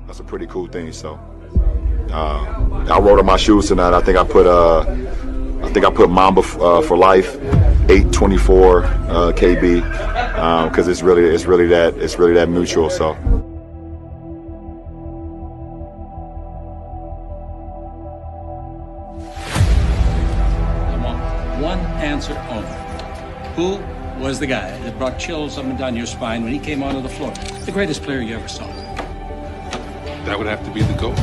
That's a pretty cool thing. So I wrote on my shoes tonight. I think I put Mamba for life, 824 KB, because it's really that mutual. So. I want one answer only. Who was the guy that brought chills up and down your spine when he came onto the floor? The greatest player you ever saw. That would have to be the GOAT.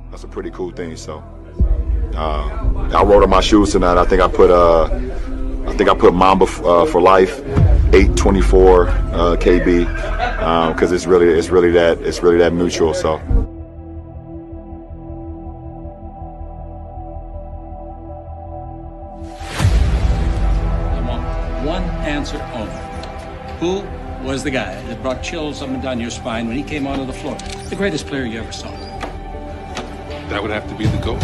That's a pretty cool thing. So I wrote on my shoes tonight. I think I put Mamba for life, 824 KB, because it's really that mutual. So. I want one answer only. Who was the guy that brought chills up and down your spine when he came onto the floor? The greatest player you ever saw. That would have to be the GOAT.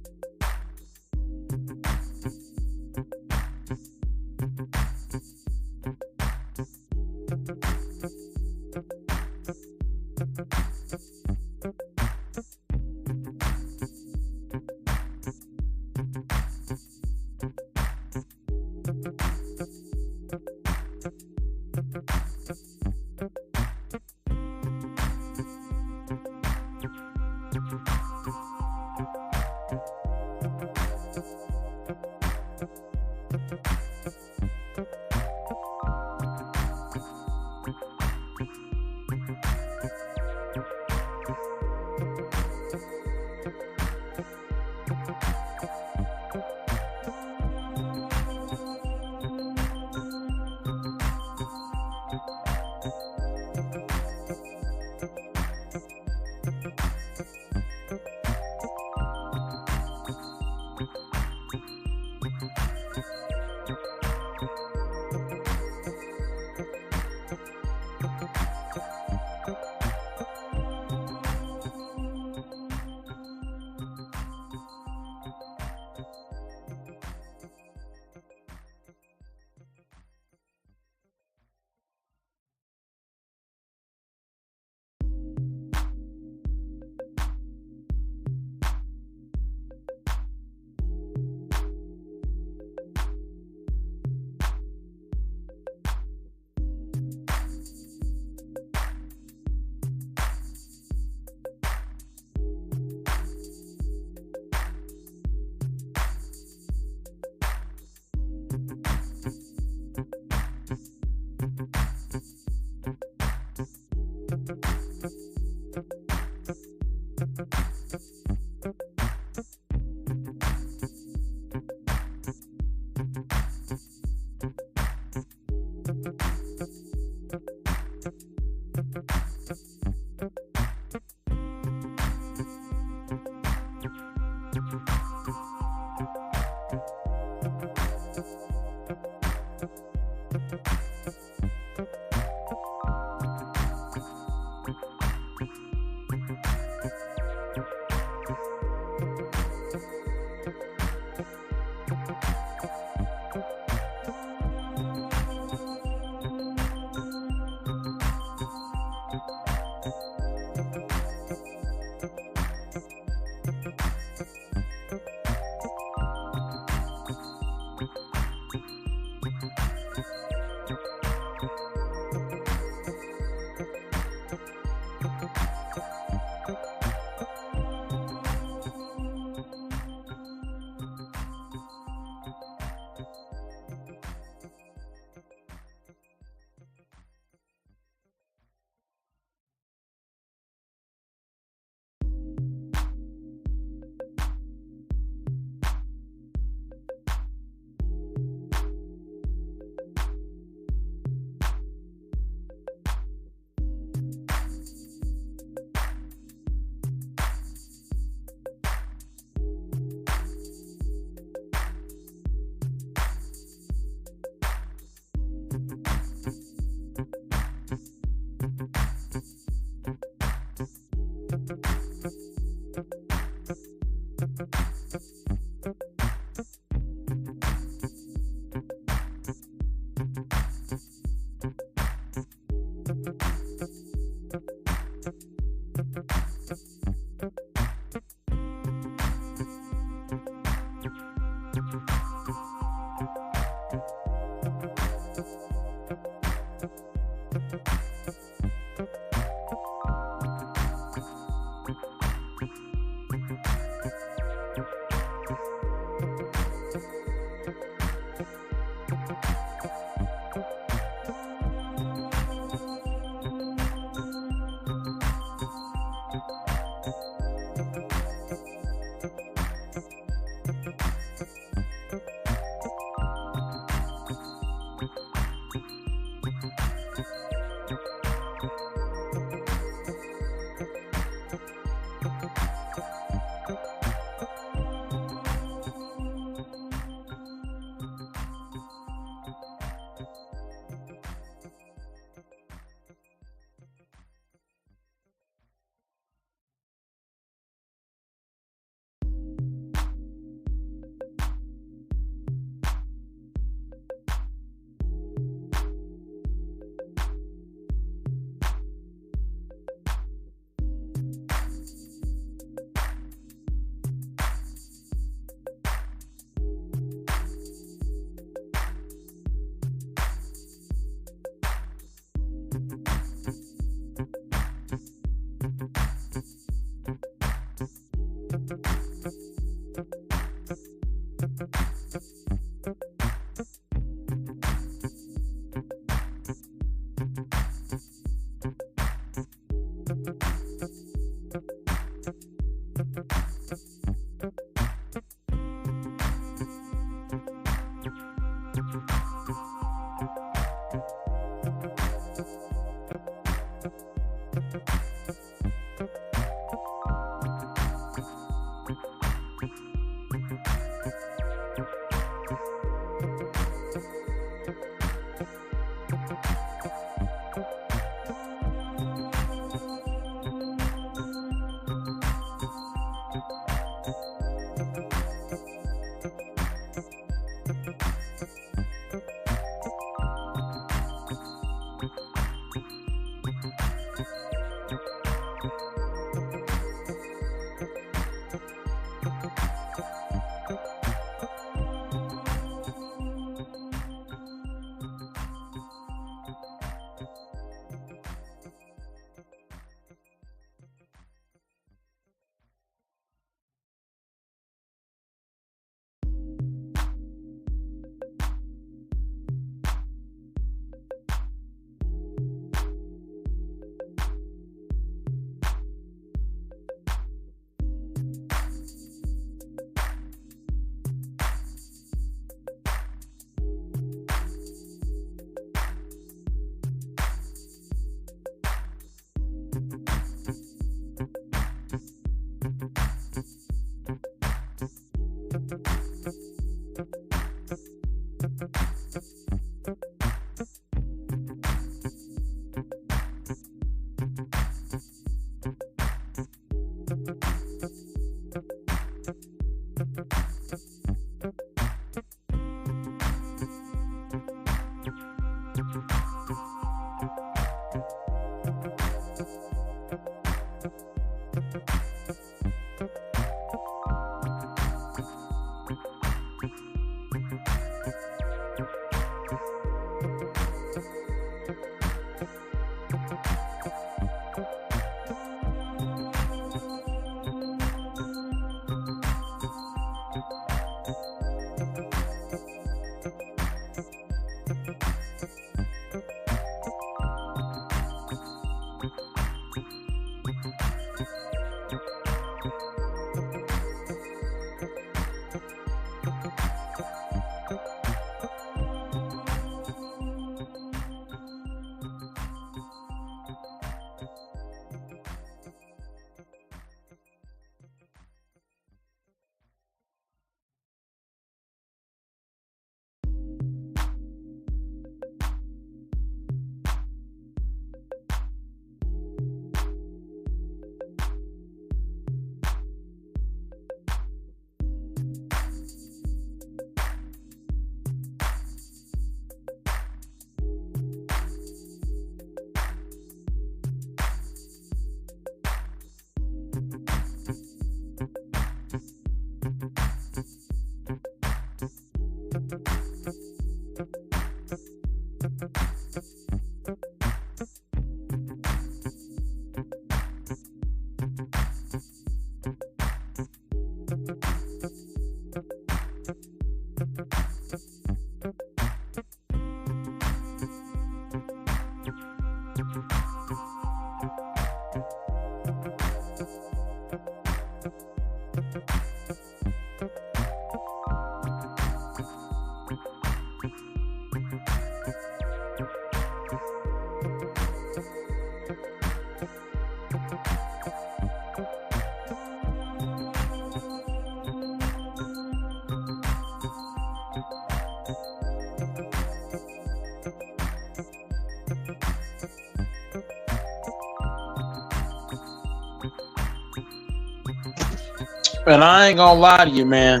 And I ain't gonna lie to you, man.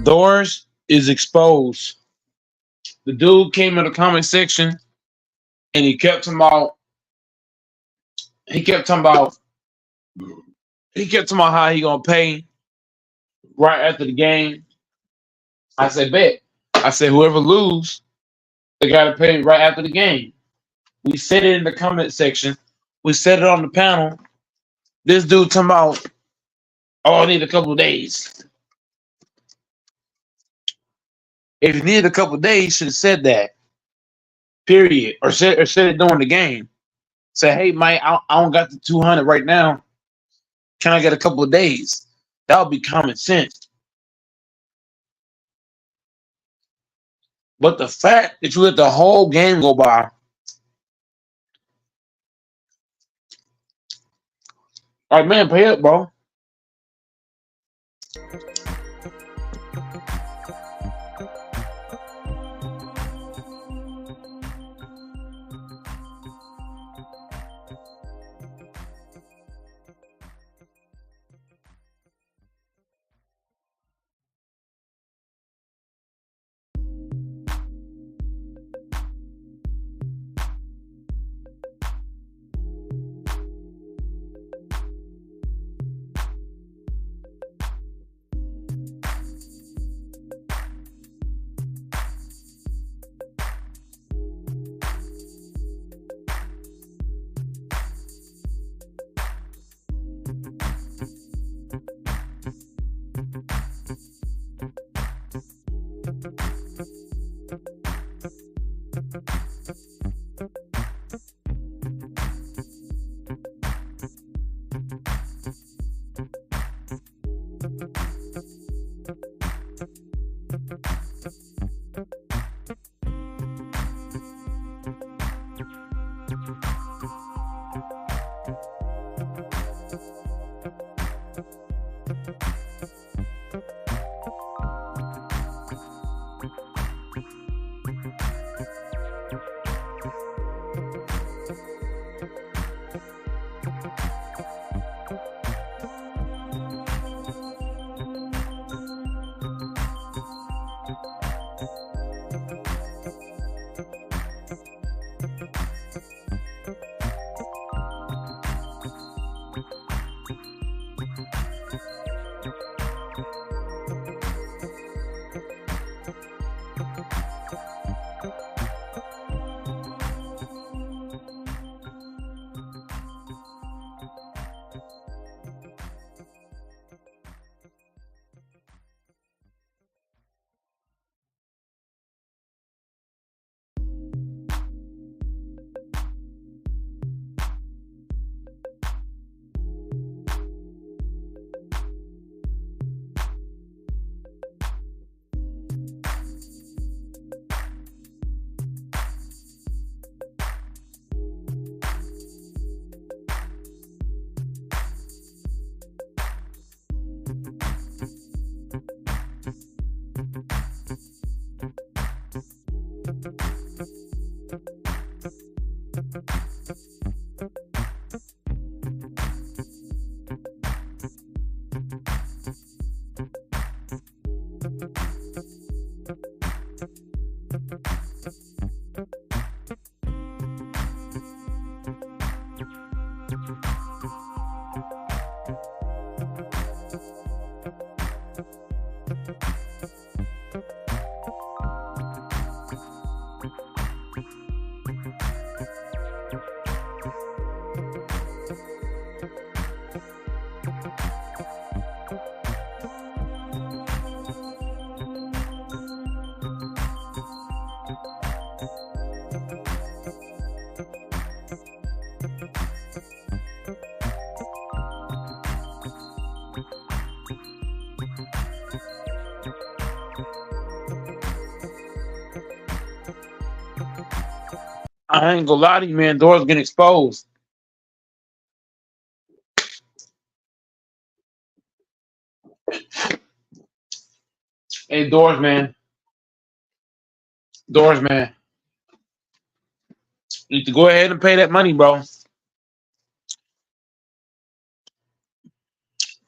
Doors is exposed. The dude came in the comment section and he kept talking about how he gonna pay right after the game. I said, bet. I said, whoever lose, they gotta pay right after the game. We said it in the comment section. We said it on the panel. This dude talking about, oh, I need a couple of days. If you needed a couple of days, you should have said that. Period. Or said it during the game. Say, hey, Mike, I don't got the 200 right now. Can I get a couple of days? That would be common sense. But the fact that you let the whole game go by, like, man, pay up, bro. I ain't gonna lie to you, man. Doors getting exposed. Hey, Doors, man. Doors, man. You need to go ahead and pay that money, bro.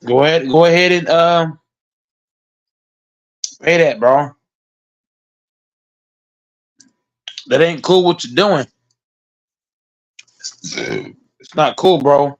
Go ahead and pay that, bro. That ain't cool what you're doing. It's not cool, bro.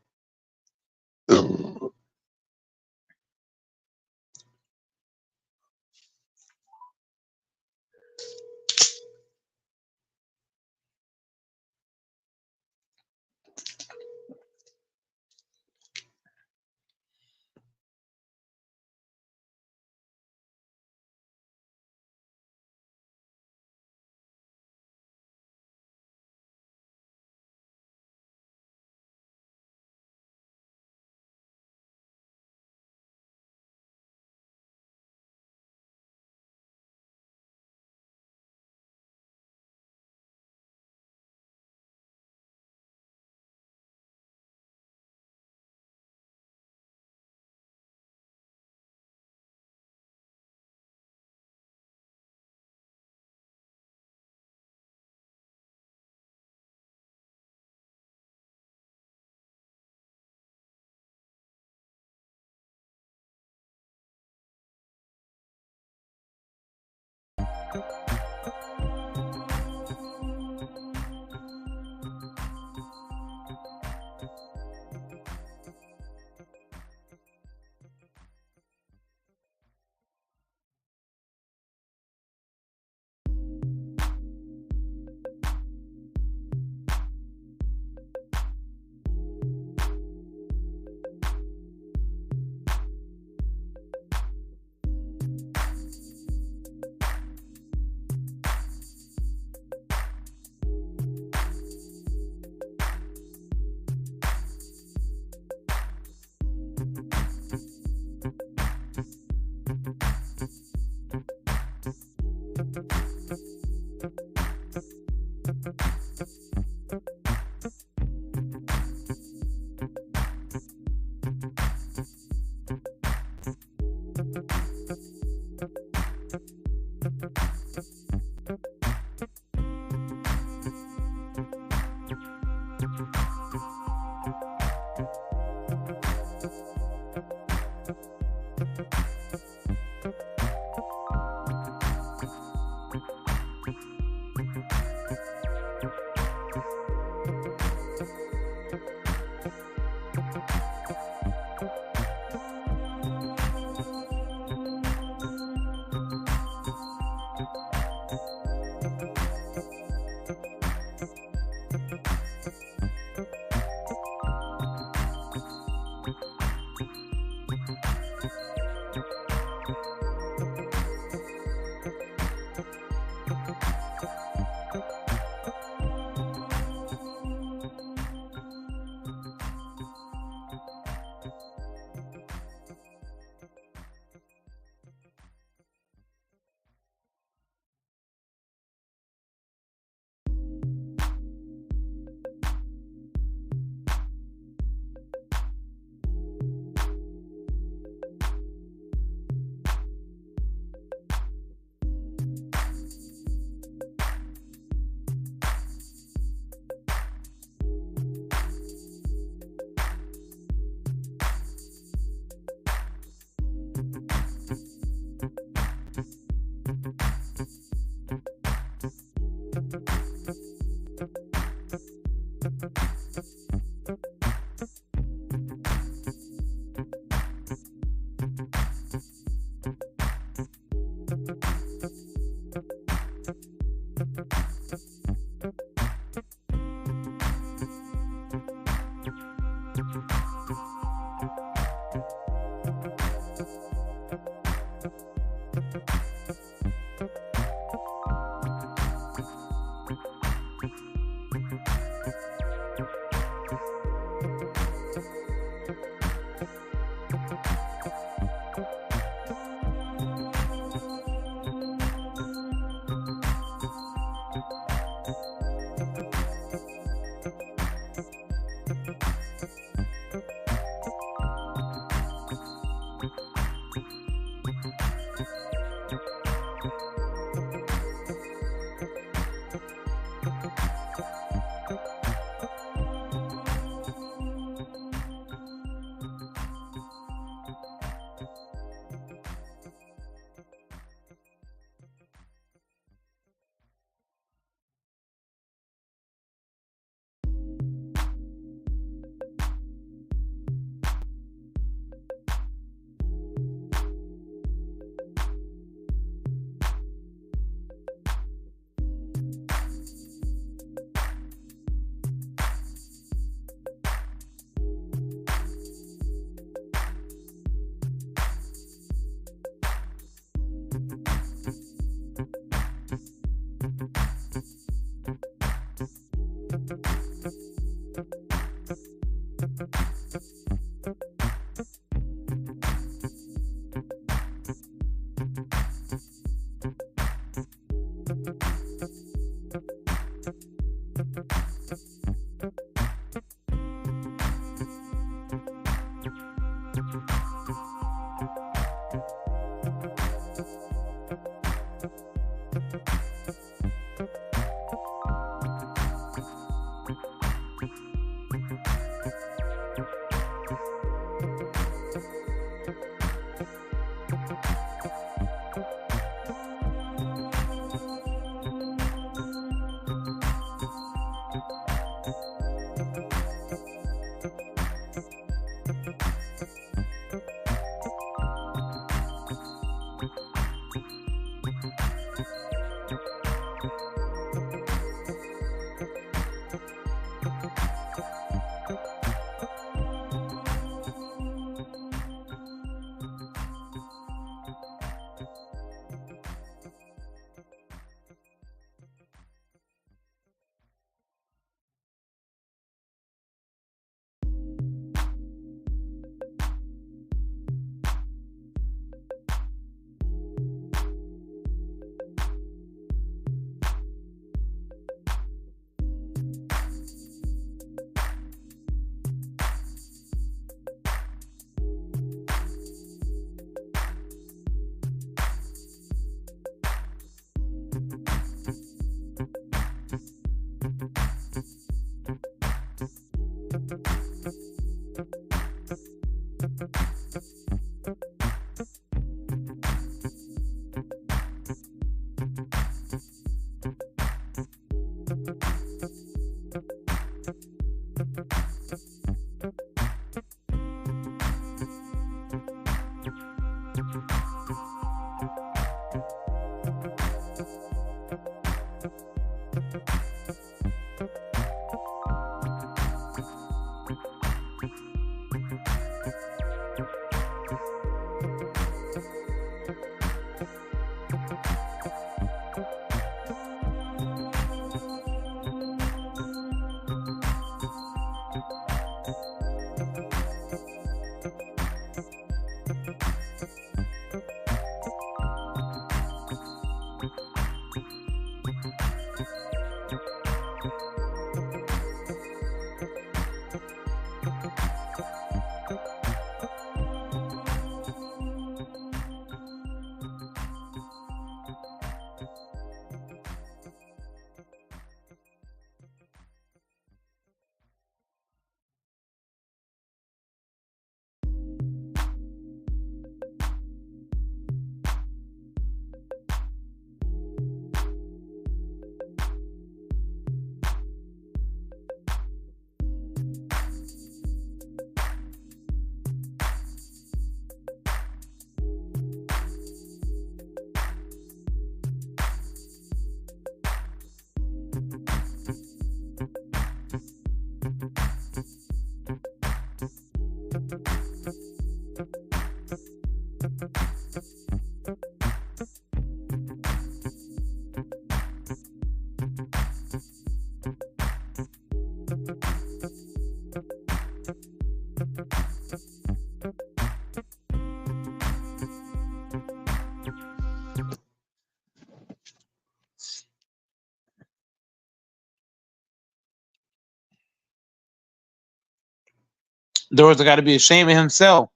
Doors got to be ashamed of himself.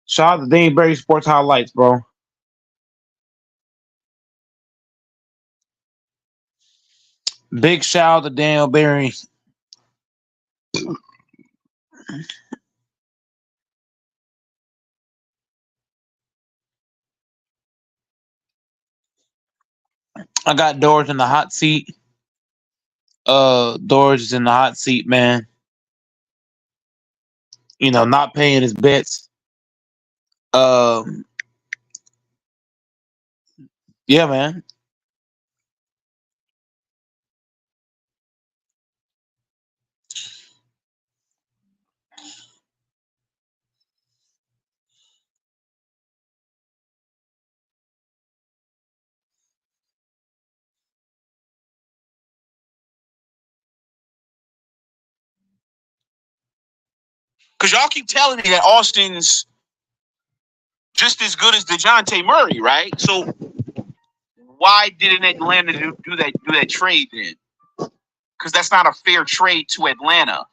Shout out to Dane Berry Sports Highlights, bro. Big shout out to Daniel Berry. I got Doors in the hot seat. Doors is in the hot seat, man. You know, not paying his bets. Yeah, man. Because y'all keep telling me that Austin's just as good as DeJounte Murray, right? So why didn't Atlanta do that trade then? Because that's not a fair trade to Atlanta.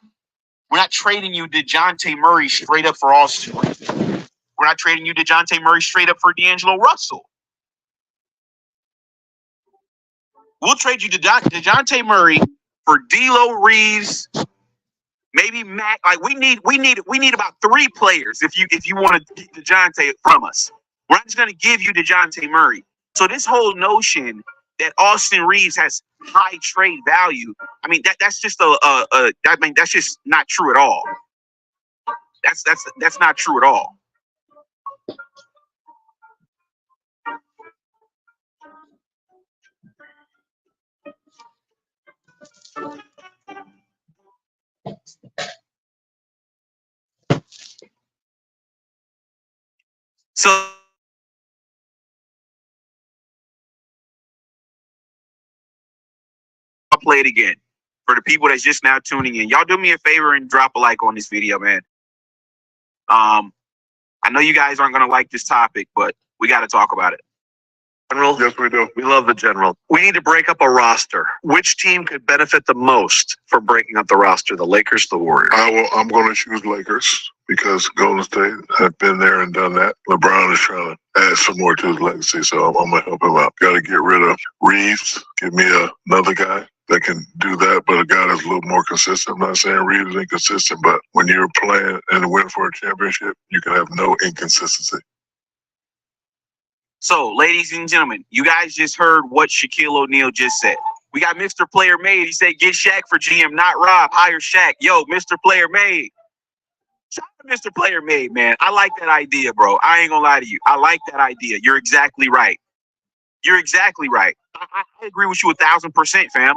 We're not trading you DeJounte Murray straight up for Austin. We're not trading you DeJounte Murray straight up for D'Angelo Russell. We'll trade you DeJounte Murray for D'Lo, Reaves, maybe Matt. Like we need about 3 players if you want to get DeJounte from us. We're not just gonna give you DeJounte Murray. So this whole notion that Austin Reaves has high trade value, I mean that's just that's just not true at all. That's not true at all. So I'll play it again for the people that's just now tuning in. Y'all do me a favor and drop a like on this video, man. I know you guys aren't gonna like this topic, but we got to talk about it. General? Yes, we do. We love the general. We need to break up a roster. Which team could benefit the most from breaking up the roster? The Lakers, the Warriors? I'm going to choose Lakers because Golden State have been there and done that. LeBron is trying to add some more to his legacy, so I'm going to help him out. Got to get rid of Reaves. Give me another guy that can do that, but a guy that's a little more consistent. I'm not saying Reaves is inconsistent, but when you're playing and win for a championship, you can have no inconsistency. So, ladies and gentlemen, you guys just heard what Shaquille O'Neal just said. We got Mr. Player Made. He said, get Shaq for GM, not Rob. Hire Shaq. Yo, Mr. Player Made. Shout out to Mr. Player Made, man. I like that idea, bro. I ain't gonna lie to you. I like that idea. You're exactly right. You're exactly right. I agree with you 1,000%, fam.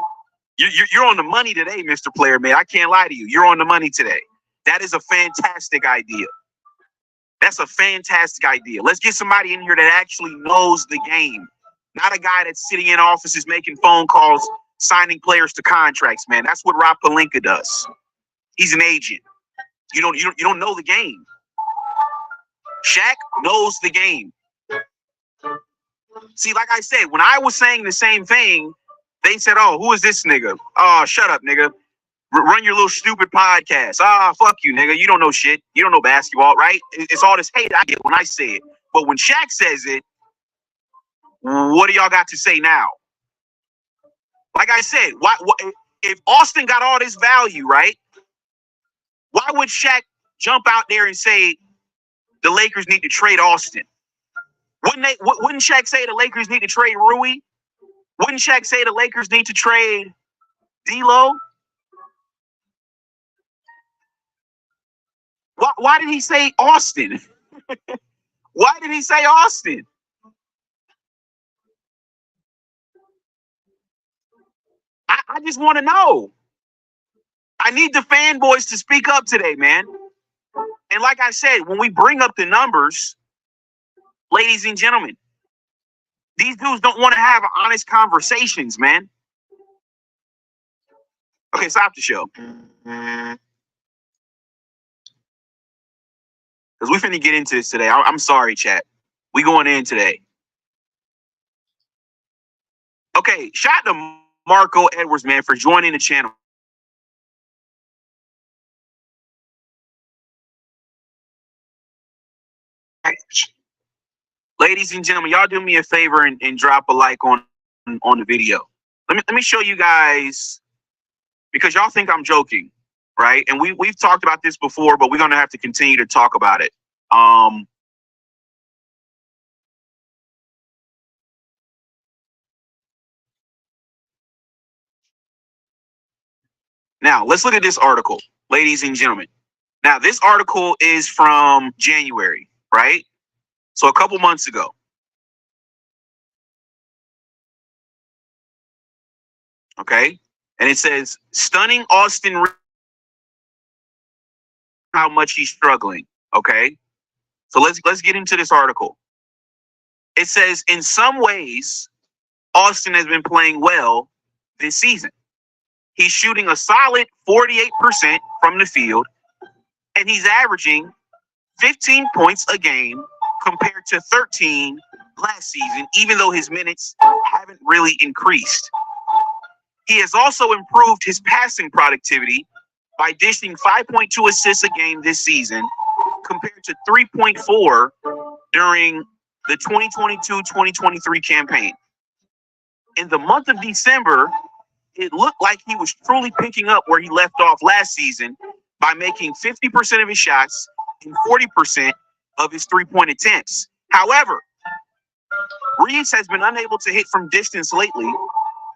You're on the money today, Mr. Player Made. I can't lie to you. You're on the money today. That is a fantastic idea. That's a fantastic idea. Let's get somebody in here that actually knows the game. Not a guy that's sitting in offices making phone calls, signing players to contracts, man. That's what Rob Pelinka does. He's an agent. You don't know the game. Shaq knows the game. See, like I said, when I was saying the same thing, they said, oh, who is this nigga? Oh, shut up, nigga. Run your little stupid podcast. Fuck you, nigga. You don't know shit. You don't know basketball, right? It's all this hate I get when I say it. But when Shaq says it, what do y'all got to say now? Like I said, why if Austin got all this value, right? Why would Shaq jump out there and say the Lakers need to trade Austin? Wouldn't Shaq say the Lakers need to trade Rui? Wouldn't Shaq say the Lakers need to trade D'Lo? Why did he say Austin? Why did he say Austin? I just want to know. I need the fanboys to speak up today, man. And like I said, when we bring up the numbers, ladies and gentlemen, these dudes don't want to have honest conversations, man. Okay, stop the show. Because we finna get into this today. I'm sorry, chat. We going in today. Okay, shout out to Marco Edwards, man, for joining the channel. Ladies and gentlemen, y'all do me a favor and drop a like on the video. Let me show you guys, because y'all think I'm joking, right? And we've talked about this before, but we're gonna have to continue to talk about it. Now let's look at this article, ladies and gentlemen. Now this article is from January, right? So a couple months ago. Okay, and it says stunning Austin Reaves, how much he's struggling. Okay, so let's get into this article. It says in some ways, Austin has been playing well this season. He's shooting a solid 48% from the field, and he's averaging 15 points a game compared to 13 last season, even though his minutes haven't really increased. He has also improved his passing productivity by dishing 5.2 assists a game this season compared to 3.4 during the 2022-2023 campaign. In the month of December, it looked like he was truly picking up where he left off last season by making 50% of his shots and 40% of his three-point attempts. However, Reaves has been unable to hit from distance lately.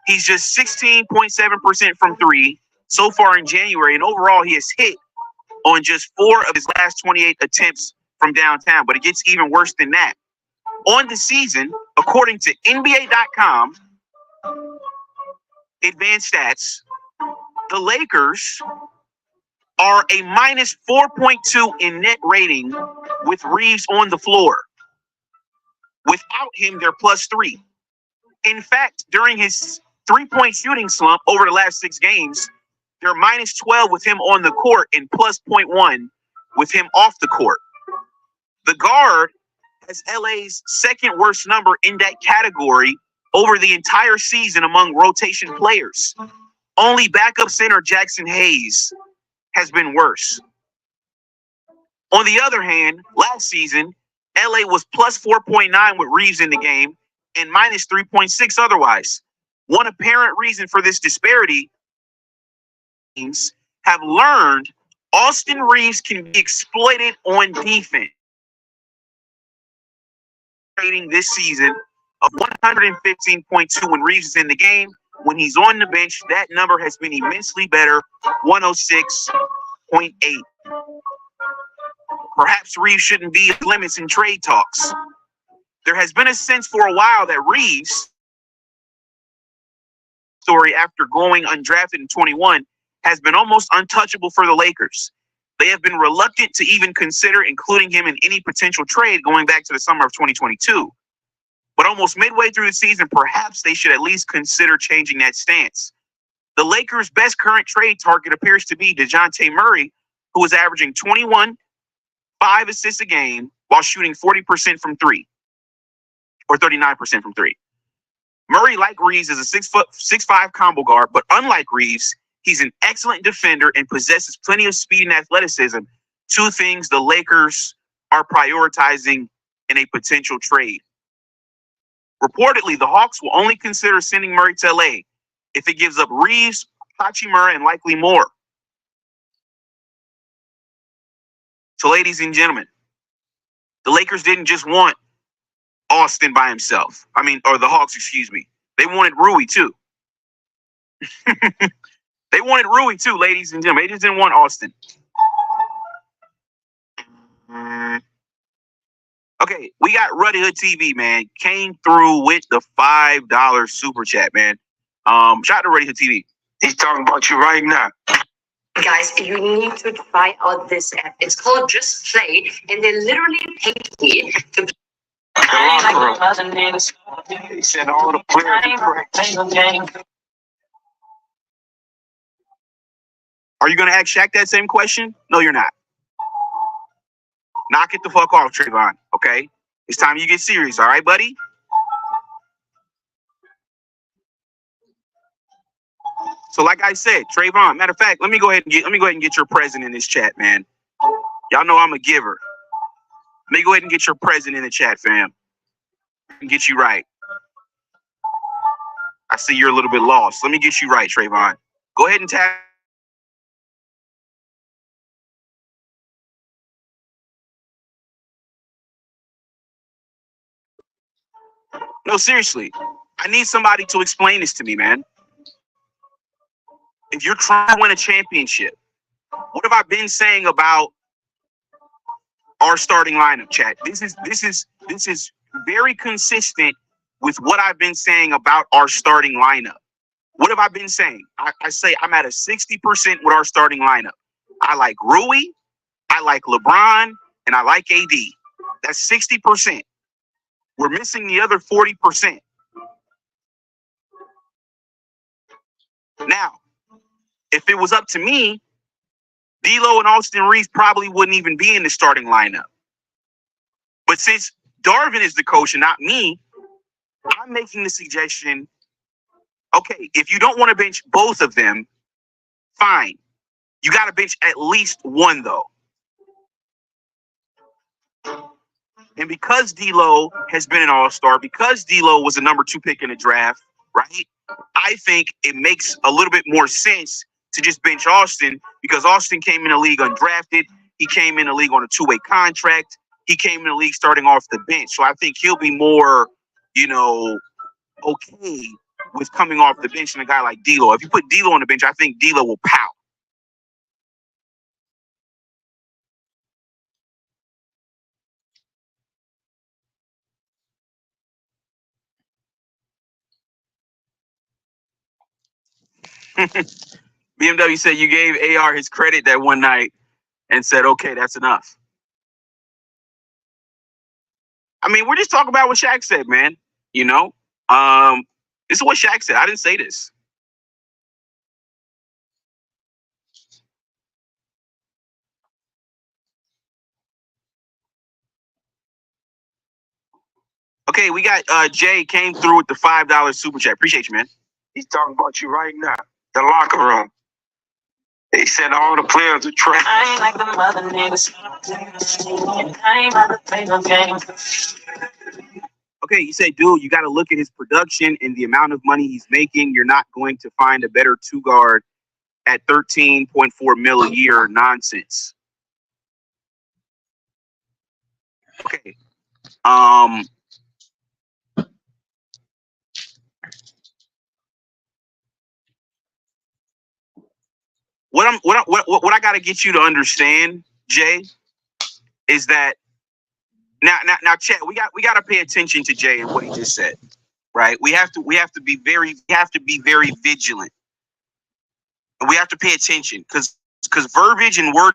He's just 16.7% from three so far in January, and overall he has hit on just 4 of his last 28 attempts from downtown, but it gets even worse than that. On the season, according to NBA.com, advanced stats, the Lakers are a minus 4.2 in net rating with Reaves on the floor. Without him, they're plus 3. In fact, during his three-point shooting slump over the last 6 games, they're minus 12 with him on the court and plus 0.1 with him off the court. The guard has LA's second worst number in that category over the entire season among rotation players. Only backup center Jackson Hayes has been worse. On the other hand, last season, LA was plus 4.9 with Reaves in the game and minus 3.6 otherwise. One apparent reason for this disparity teams have learned Austin Reaves can be exploited on defense. Rating this season of 115.2 when Reaves is in the game. When he's on the bench, that number has been immensely better, 106.8. Perhaps Reaves shouldn't be off limits in trade talks. There has been a sense for a while that Reaves, story after going undrafted in 21, has been almost untouchable for the Lakers. They have been reluctant to even consider including him in any potential trade going back to the summer of 2022. But almost midway through the season, perhaps they should at least consider changing that stance. The Lakers' best current trade target appears to be DeJounte Murray, who is averaging 21, 5 assists a game while shooting 40% from three, or 39% from three. Murray, like Reaves, is a 6'5" combo guard, but unlike Reaves, he's an excellent defender and possesses plenty of speed and athleticism, 2 things the Lakers are prioritizing in a potential trade. Reportedly, the Hawks will only consider sending Murray to LA if it gives up Reaves, Hachimura, and likely more. So, ladies and gentlemen, the Lakers didn't just want Austin by himself. Or the Hawks, excuse me. They wanted Rui too. They wanted Rui too, ladies and gentlemen. They just didn't want Austin. Okay, we got Ruddy Hood TV, man. Came through with the $5 super chat, man. Shout out to Ruddy Hood TV. He's talking about you right now. Guys, you need to try out this app. It's called Just Play, and they literally paid me to The locker room. He said all the players. Are you going to ask Shaq that same question? No, you're not. Knock it the fuck off, Trayvon, okay? It's time you get serious, all right, buddy? So like I said, Trayvon, matter of fact, let me go ahead and get your present in this chat, man. Y'all know I'm a giver. Let me go ahead and get your present in the chat, fam. And get you right. I see you're a little bit lost. Let me get you right, Trayvon. Go ahead and tap. No, seriously. I need somebody to explain this to me, man. If you're trying to win a championship, what have I been saying about our starting lineup, chat? This is very consistent with what I've been saying about our starting lineup. What have I been saying? I say I'm at a 60% with our starting lineup. I like Rui, I like LeBron, and I like AD. That's 60%. We're missing the other 40%. Now, if it was up to me, D'Lo and Austin Reaves probably wouldn't even be in the starting lineup. But since Darvin is the coach and not me, I'm making the suggestion, okay, if you don't want to bench both of them, fine. You got to bench at least one, though. And because D'Lo has been an all-star, because D'Lo was a number 2 pick in the draft, right? I think it makes a little bit more sense to just bench Austin because Austin came in the league undrafted. He came in the league on a two-way contract. He came in the league starting off the bench. So I think he'll be more, okay with coming off the bench than a guy like D'Lo. If you put D'Lo on the bench, I think D'Lo will pout. BMW said you gave AR his credit that one night and said, okay, that's enough. I mean, we're just talking about what Shaq said, man. This is what Shaq said. I didn't say this. Okay, we got Jay came through with the $5 super chat. Appreciate you, man. He's talking about you right now. The locker room. They said all the players are trash. I ain't like the mother niggas. I ain't about to play no games. Okay, you say, dude, you got to look at his production and the amount of money he's making. You're not going to find a better two guard at 13.4 mil a year. Nonsense. Okay. What I got to get you to understand, Jay, is that now, Chet, we got to pay attention to Jay and what he just said, right? We have to be very vigilant, and we have to pay attention because verbiage and word.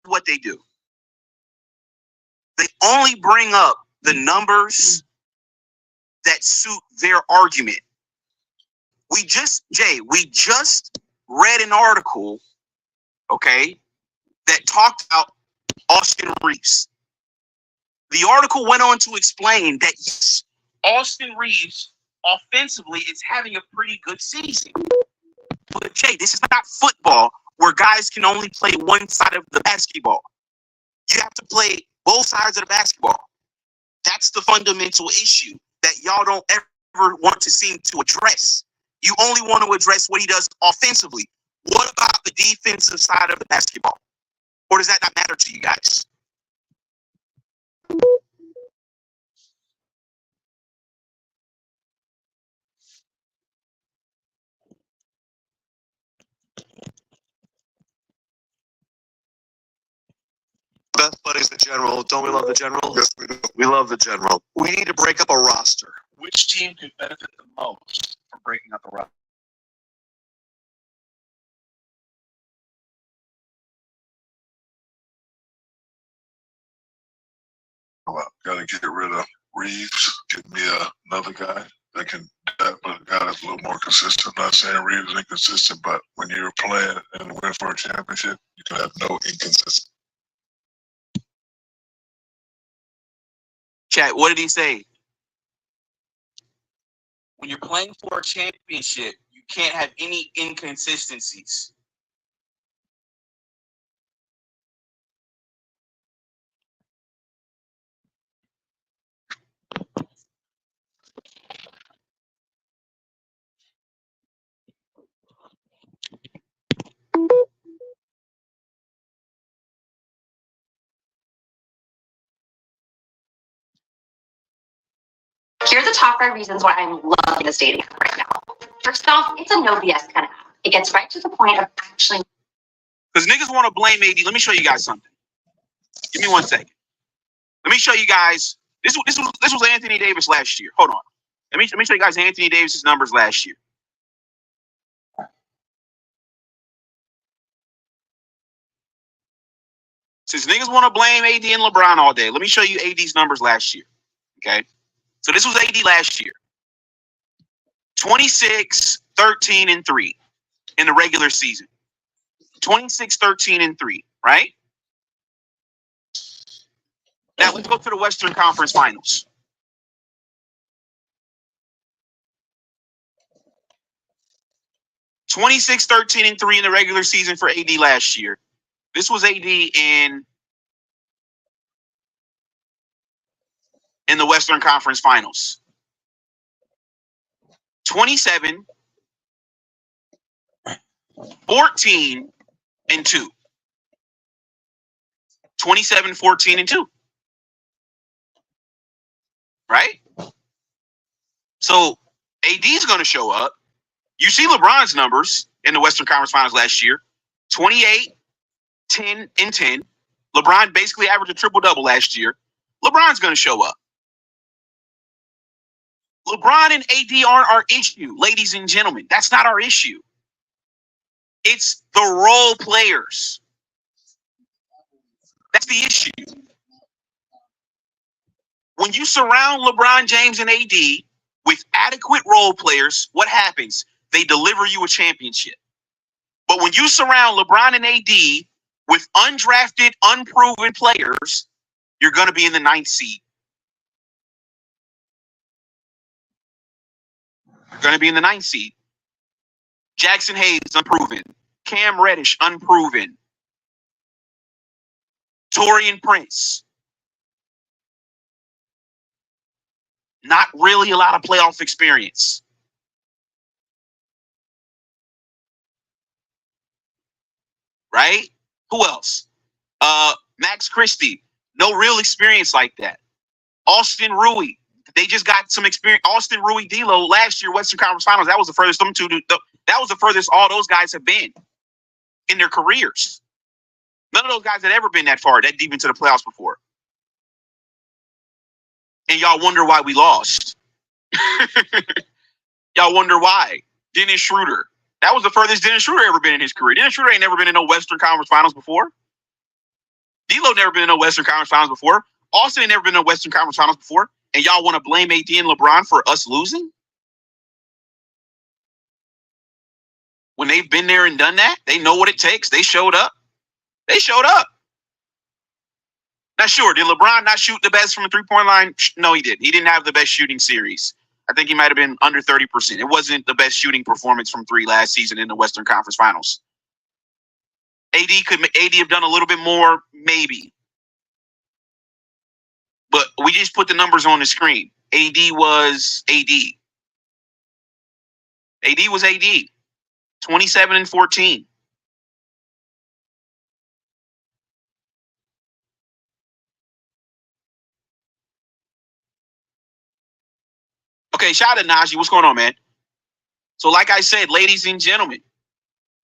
What they do, they only bring up the numbers that suit their argument. We just read an article, okay, that talked about Austin Reaves. The article went on to explain that yes, Austin Reaves offensively is having a pretty good season. But Jay, this is not football where guys can only play one side of the basketball. You have to play both sides of the basketball. That's the fundamental issue that y'all don't ever want to seem to address. You only want to address what he does offensively. What about the defensive side of the basketball? Or does that not matter to you guys? Best buddies, the general. Don't we love the general? Yes, we do. We love the general. We need to break up a roster. Which team could benefit the most from breaking up a roster? Well, gotta get rid of Reaves. Get me another guy that can, but a guy that's a little more consistent. I'm not saying Reaves is inconsistent, but when you're playing and win for a championship, you can have no inconsistency. Chat, what did he say? When you're playing for a championship, you can't have any inconsistencies. Here are the top 5 reasons why I'm loving this dating app right now. First off, it's a no BS kind of app. It gets right to the point of actually. Because niggas want to blame AD. Let me show you guys something. Give me 1 second. Let me show you guys. This was Anthony Davis last year. Hold on. Let me show you guys Anthony Davis's numbers last year. Since niggas want to blame AD and LeBron all day, let me show you AD's numbers last year. Okay. So this was AD last year. 26, 13, and 3 in the regular season. 26, 13, and 3, right? Now let's go to the Western Conference Finals. $26, 13, and 3 in the regular season for AD last year. This was AD in the Western Conference Finals. 27, 14, and 2. 27, 14, and 2. Right? So AD's going to show up. You see LeBron's numbers in the Western Conference Finals last year. 28, 10, and 10. LeBron basically averaged a triple-double last year. LeBron's going to show up. LeBron and AD aren't our issue, ladies and gentlemen. That's not our issue. It's the role players. That's the issue. When you surround LeBron James and AD with adequate role players, what happens? They deliver you a championship. But when you surround LeBron and AD with undrafted, unproven players, you're going to be in the 9th seed. You're going to be in the 9th seed. Jackson Hayes, unproven. Cam Reddish, unproven. Taurean Prince. Not really a lot of playoff experience. Right? Who else? Max Christie. No real experience like that. Austin Rui. They just got some experience. Austin Rui D'Lo last year, Western Conference Finals. That was the furthest that was the furthest all those guys have been in their careers. None of those guys had ever been that far, that deep into the playoffs before. And y'all wonder why we lost. Y'all wonder why. Dennis Schroeder. That was the furthest Dennis Schroeder ever been in his career. Dennis Schroeder ain't never been in no Western Conference Finals before. D'Lo never been in no Western Conference Finals before. Austin ain't never been in no Western Conference Finals before. And y'all want to blame AD and LeBron for us losing? When they've been there and done that, they know what it takes. They showed up. They showed up. Now, sure, did LeBron not shoot the best from the three-point line? No, he didn't. He didn't have the best shooting series. I think he might have been under 30%. It wasn't the best shooting performance from 3 last season in the Western Conference Finals. AD have done a little bit more? Maybe. But we just put the numbers on the screen. AD was AD. AD was AD. 27 and 14. Okay, shout out to Najee. What's going on, man? So like I said, ladies and gentlemen,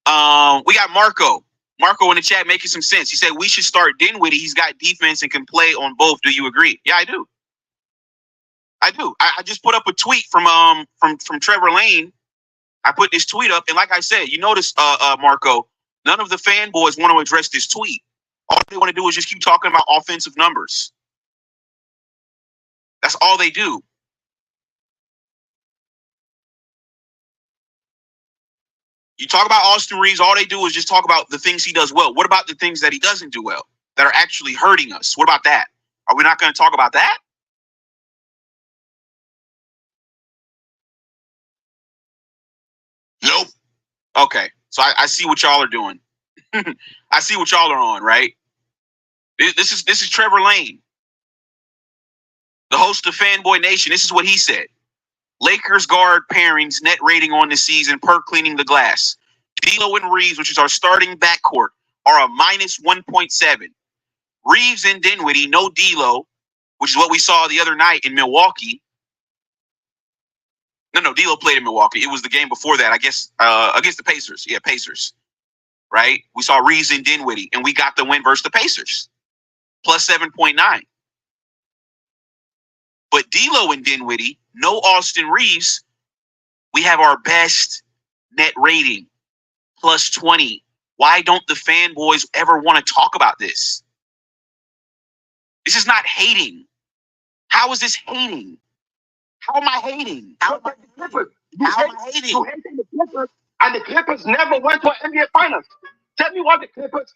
we got Marco. Marco in the chat making some sense. He said we should start Dinwiddie. He's got defense and can play on both. Do you agree? Yeah, I do. I do. I just put up a tweet from Trevor Lane. I put this tweet up, and like I said, you notice, Marco, none of the fanboys want to address this tweet. All they want to do is just keep talking about offensive numbers. That's all they do. You talk about Austin Reaves, all they do is just talk about the things he does well. What about the things that he doesn't do well that are actually hurting us? What about that? Are we not going to talk about that? Nope. Okay. So I see what y'all are doing. I see what y'all are on, right? This is Trevor Lane, the host of Fanboy Nation. This is what he said. Lakers guard pairings net rating on the season per cleaning the glass. D'Lo and Reaves, which is our starting backcourt, are a minus 1.7. Reaves and Dinwiddie, no D'Lo, which is what we saw the other night in Milwaukee. No, D'Lo played in Milwaukee. It was the game before that, I guess, against the Pacers. Yeah, Pacers. Right? We saw Reaves and Dinwiddie, and we got the win versus the Pacers. Plus 7.9. But D'Lo and Dinwiddie, no Austin Reaves, we have our best net rating, plus 20. Why don't the fanboys ever want to talk about this? This is not hating. How is this hating? How am I hating? How am I hating? You hate the Clippers, and the Clippers never went to an NBA Finals. Tell me how the Clippers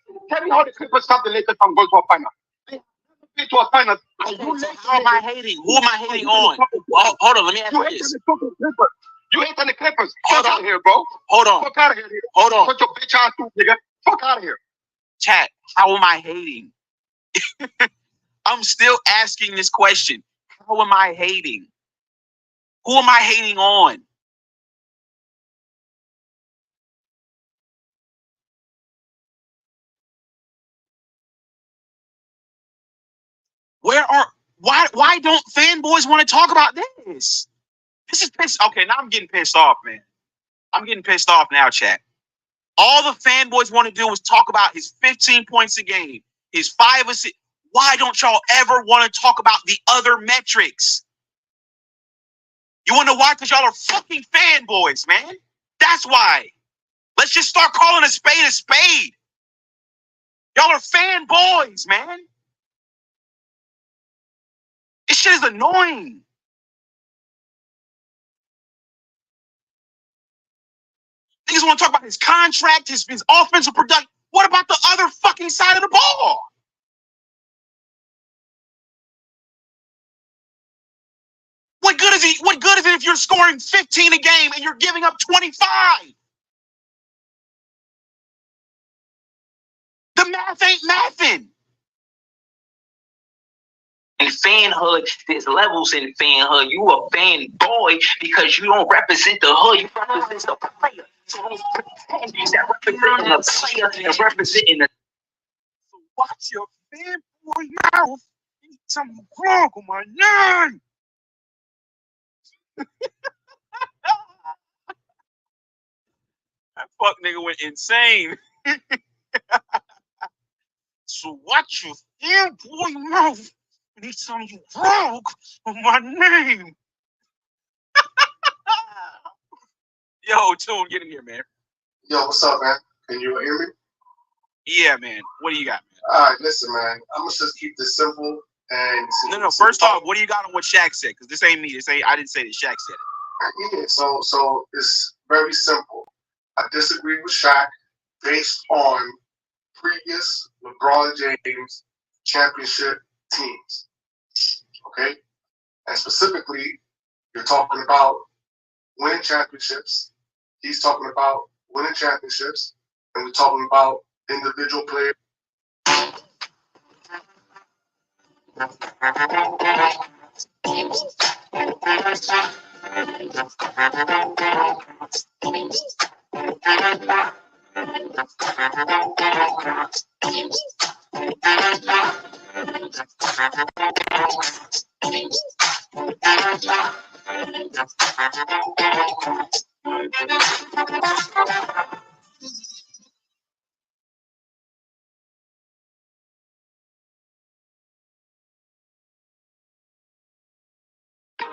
stopped the Lakers from going to a final. They never been to a final. How am I hating? Who am I hating on? Well, hold on, let me ask you this. You hate on the Clippers. Fuck out of here, bro. Hold on. Fuck out of here. Hold on. Put your bitch ass through, nigga. Fuck out of here. Chat, how am I hating? I'm still asking this question. How am I hating? Who am I hating on? Why don't fanboys want to talk about this? This is pissed. Okay, now I'm getting pissed off, man. I'm getting pissed off now, chat. All the fanboys want to do is talk about his 15 points a game, his 5 assists. Why don't y'all ever want to talk about the other metrics? You want to know why? Because y'all are fucking fanboys, man. That's why. Let's just start calling a spade a spade. Y'all are fanboys, man. This shit is annoying. Niggas want to talk about his contract, his offensive production. What about the other fucking side of the ball? What good is it? What good is it if you're scoring 15 a game and you're giving up 25? The math ain't mathing. In fanhood, there's levels in fanhood. You a fanboy because you don't represent the hood. You represent the player. So don't pretend that representing the player and representing the. So watch your fanboy mouth. Something wrong with my name. That fuck nigga went insane. So watch your fanboy mouth. Anytime you wrong with my name. Yo, Tune, get in here, man. Yo, what's up, man? Can you hear me? Yeah, man. What do you got, man? All right, listen, man. I'm gonna just keep this simple and. No. First off, what do you got on what Shaq said? Because this ain't me. I didn't say that. Shaq said it. Yeah, so it's very simple. I disagree with Shaq based on previous LeBron James championship teams. Okay, and specifically, you're talking about winning championships. He's talking about winning championships, and we're talking about individual players.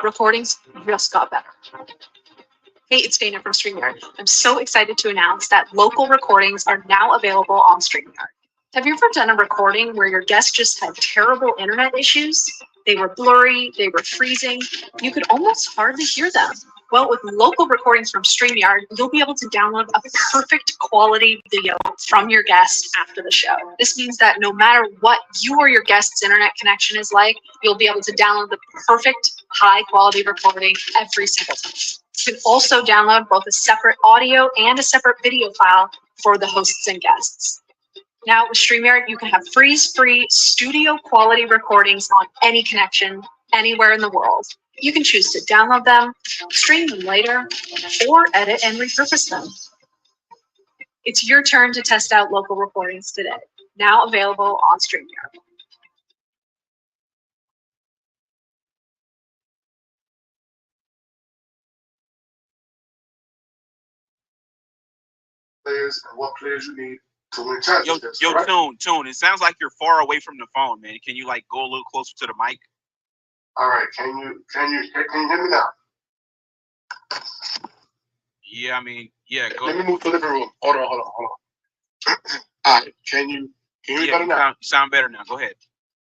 Recordings just got better. Hey, it's Dana from StreamYard. I'm so excited to announce that local recordings are now available on StreamYard. Have you ever done a recording where your guest just had terrible internet issues? They were blurry, they were freezing, you could almost hardly hear them. Well, with local recordings from StreamYard, you'll be able to download a perfect quality video from your guest after the show. This means that no matter what you or your guest's internet connection is like, you'll be able to download the perfect high quality recording every single time. You can also download both a separate audio and a separate video file for the hosts and guests. Now with StreamYard, you can have freeze-free studio quality recordings on any connection, anywhere in the world. You can choose to download them, stream them later, or edit and repurpose them. It's your turn to test out local recordings today. Now available on StreamYard. Players and what players you need to win championships. Yo, right? Tune. It sounds like you're far away from the phone, man. Can you like go a little closer to the mic? All right, can you hear me now? Yeah, I mean, yeah. Go. Let me move to the living room. Hold on. All right, can you hear me better now? Sound better now. Go ahead.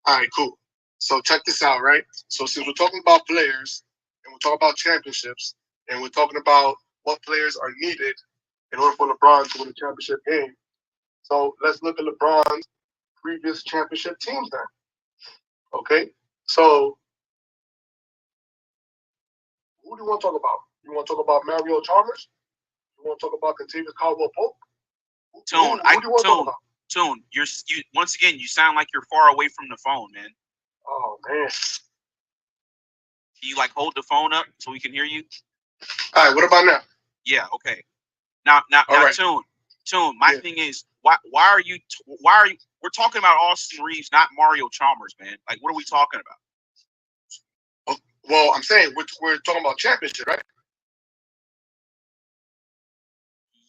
All right, cool. So check this out, right? So since we're talking about players and we're talking about championships and we're talking about what players are needed in order for LeBron to win a championship game, so let's look at LeBron's previous championship teams then. Okay, so who do you want to talk about? You want to talk about Mario Chalmers? You want to talk about Contavious Caldwell Pope? Tune, who do you want to talk about? Tune, you once again, you sound like you're far away from the phone, man. Oh man. Can you like hold the phone up so we can hear you? All right. What about now? Yeah. Okay. Now, right. Tune. My thing is, why are you? We're talking about Austin Reaves, not Mario Chalmers, man. Like, what are we talking about? Well, I'm saying we're talking about championship, right?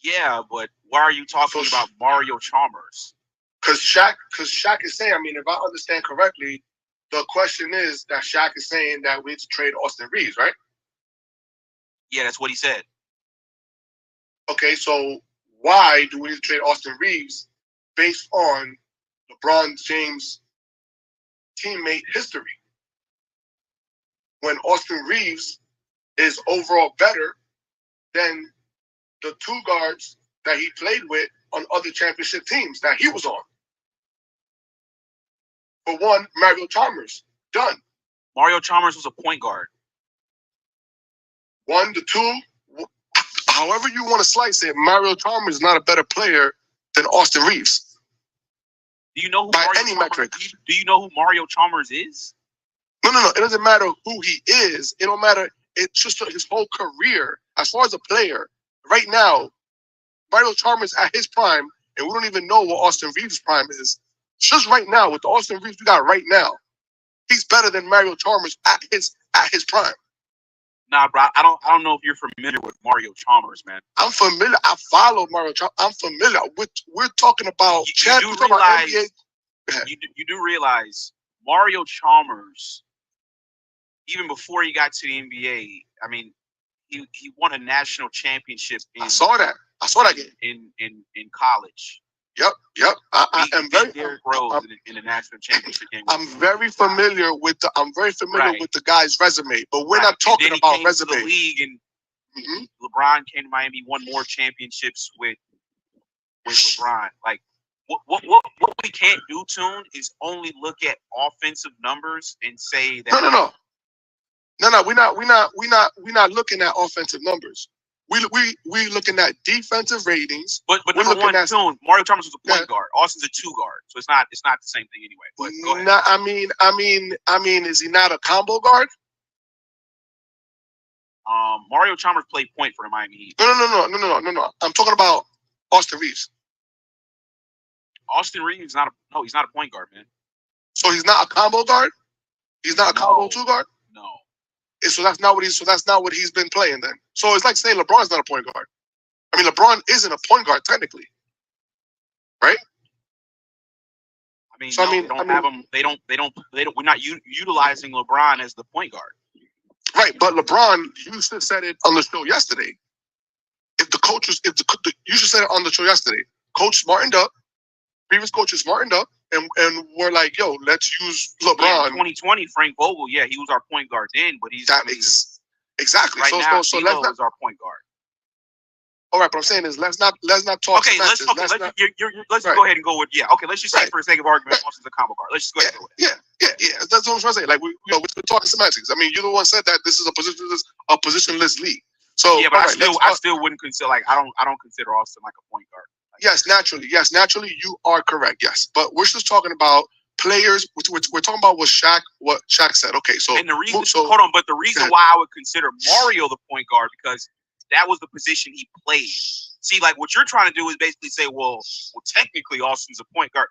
Yeah, but why are you talking about Mario Chalmers? Because Shaq is saying, I mean, if I understand correctly, the question is that Shaq is saying that we need to trade Austin Reaves, right? Yeah, that's what he said. Okay, so why do we need to trade Austin Reaves based on LeBron James' teammate history? When Austin Reaves is overall better than the two guards that he played with on other championship teams that he was on. For one, Mario Chalmers, done. Mario Chalmers was a point guard. One, the two, however you want to slice it, Mario Chalmers is not a better player than Austin Reaves. Do you know who by Mario any Chalmers, metric? Do you know who Mario Chalmers is? No. It doesn't matter who he is. It don't matter. It's just his whole career. As far as a player, right now, Mario Chalmers at his prime, and we don't even know what Austin Reeves' prime is. Just right now, with the Austin Reeves we got right now, he's better than Mario Chalmers at his prime. Nah, bro, I don't know if you're familiar with Mario Chalmers, man. I'm familiar. I follow Mario Chalmers. I'm familiar. We're talking about NBA. You do realize Mario Chalmers, even before he got to the NBA, I mean, he won a national championship. I saw that game in college. Yep. I am very Derrick Rose in the national championship game. I'm very familiar with the guy's resume, but we're not talking about resume. The league and LeBron came to Miami, won more championships with LeBron. Like what we can't do, Tune, is only look at offensive numbers and say that. No. We're not looking at offensive numbers. We looking at defensive ratings. But number one, Tune, Mario Chalmers was a point guard. Austin's a two guard, so it's not the same thing anyway. But go ahead. I mean, is he not a combo guard? Mario Chalmers played point for the Miami Heat. No. I'm talking about Austin Reaves. Austin Reaves he's not a point guard, man. So he's not a combo guard? He's not a combo two guard? No. So that's not what he's been playing then. So it's like saying LeBron's not a point guard. I mean, LeBron isn't a point guard technically, right? I mean, we're not utilizing LeBron as the point guard. Right, but LeBron, you should have said it on the show yesterday. You should have said it on the show yesterday. Coach smartened up. Previous coaches smartened up, and we're like, yo, let's use LeBron. Yeah, 2020, Frank Vogel, he was our point guard then, but he's exactly. Right now, so let's not. Is our point guard. All right, but I'm saying is let's not talk. Okay, let's go ahead and go with Okay, let's just say for the sake of argument, Austin's a combo guard. Let's just go ahead and go with it. Yeah. That's what I'm trying to say. Like we're talking semantics. I mean, you're the one said that this is a positionless league. So but I still wouldn't consider I don't consider Austin like a point guard. Yes, naturally, you are correct. Yes, but we're just talking about players. We're talking about what Shaq said. Okay, so and the reason, hold on, but the reason why I would consider Mario the point guard because that was the position he played. See, like what you're trying to do is basically say, well, technically Austin's a point guard.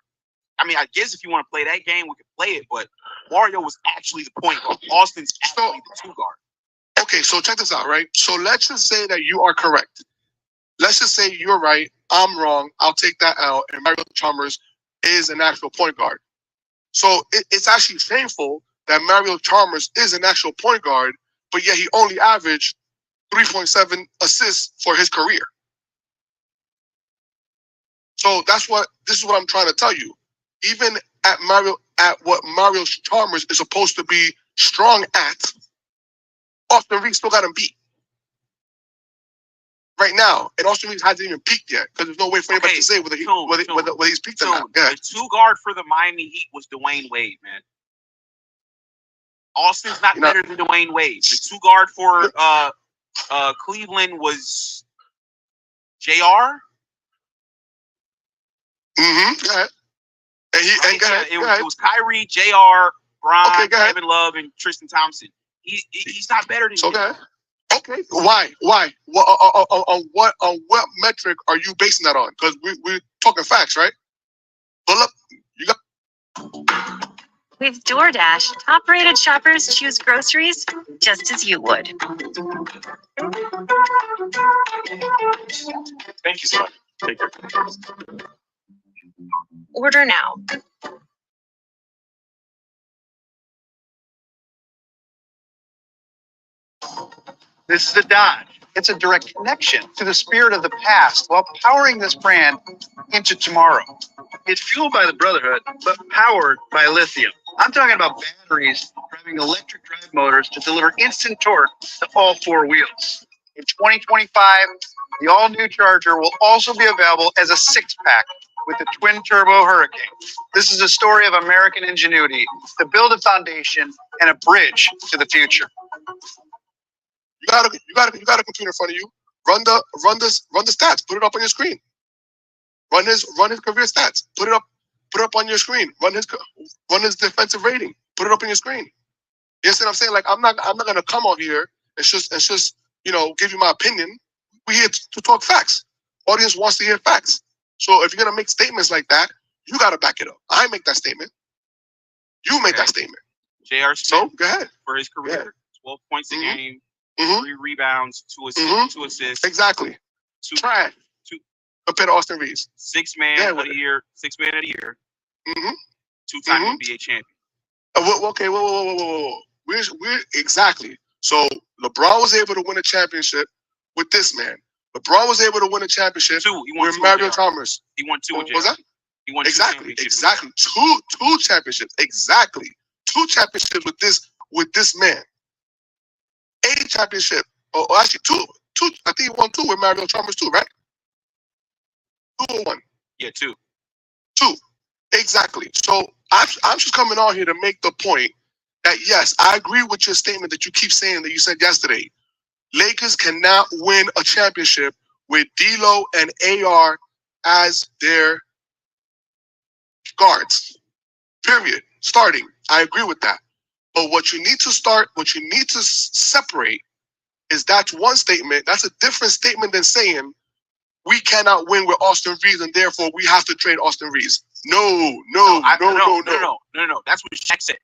I mean, I guess if you want to play that game, we could play it, but Mario was actually the point guard. Austin's actually the two guard. Okay, so check this out, right? So let's just say that you are correct. Let's just say you're right. I'm wrong. I'll take that out. And Mario Chalmers is an actual point guard. So it's actually shameful that Mario Chalmers is an actual point guard, but yet he only averaged 3.7 assists for his career. So this is what I'm trying to tell you. Even at what Mario Chalmers is supposed to be strong at, Austin Reaves still got him beat. Right now, and Austin Reaves hasn't even peaked yet because there's no way for anybody to say whether he's peaked or not. The two guard for the Miami Heat was Dwayne Wade, man. Austin's not better than Dwayne Wade. The two guard for Cleveland was JR. Mm-hmm. Go ahead. And he and go ahead. It was Kyrie, JR, Bron, Okay, go ahead. Kevin Love, and Tristan Thompson. He's not better than So him. go ahead. Okay. Why? On what metric are you basing that on? Because we're talking facts, right? Pull up. You got. With DoorDash, top-rated shoppers choose groceries just as you would. Thank you, son. Take care. Order now. This is a Dodge. It's a direct connection to the spirit of the past while powering this brand into tomorrow. It's fueled by the Brotherhood, but powered by lithium. I'm talking about batteries driving electric drive motors to deliver instant torque to all four wheels. In 2025, the all-new Charger will also be available as a six-pack with the twin-turbo Hurricane. This is a story of American ingenuity to build a foundation and a bridge to the future. You got a computer in front of you. Run the stats. Put it up on your screen. Run his career stats. Put it up on your screen. Run his defensive rating. Put it up on your screen. You see what I'm saying? Like I'm not gonna come on here and just give you my opinion. We're here to talk facts. Audience wants to hear facts. So if you're gonna make statements like that, you gotta back it up. I make that statement. You make that statement. JR Smith, So go ahead. For his career, 12 points a game, 3 rebounds, 2 assists. Exactly. Trash. Compared to Austin Reaves. 6 man of the year. 6 man of the year. 2-time NBA champion. Okay, whoa. We're exactly. So LeBron was able to win a championship with this man. LeBron was able to win a championship with Mario Chalmers. He won 2 with JR. Was that? He won Exactly. Two championships. Exactly. 2 championships with this man. A championship. Or actually two. I think he won 2 with Mario Chalmers too, right? 2 or 1. Yeah, 2. 2. Exactly. So I'm just coming on here to make the point that yes, I agree with your statement that you keep saying that you said yesterday. Lakers cannot win a championship with D'Lo and AR as their guards. Period. Starting. I agree with that. But what you need to separate is that's one statement. That's a different statement than saying we cannot win with Austin Reaves and therefore we have to trade Austin Reaves. No. That's what Shaq said.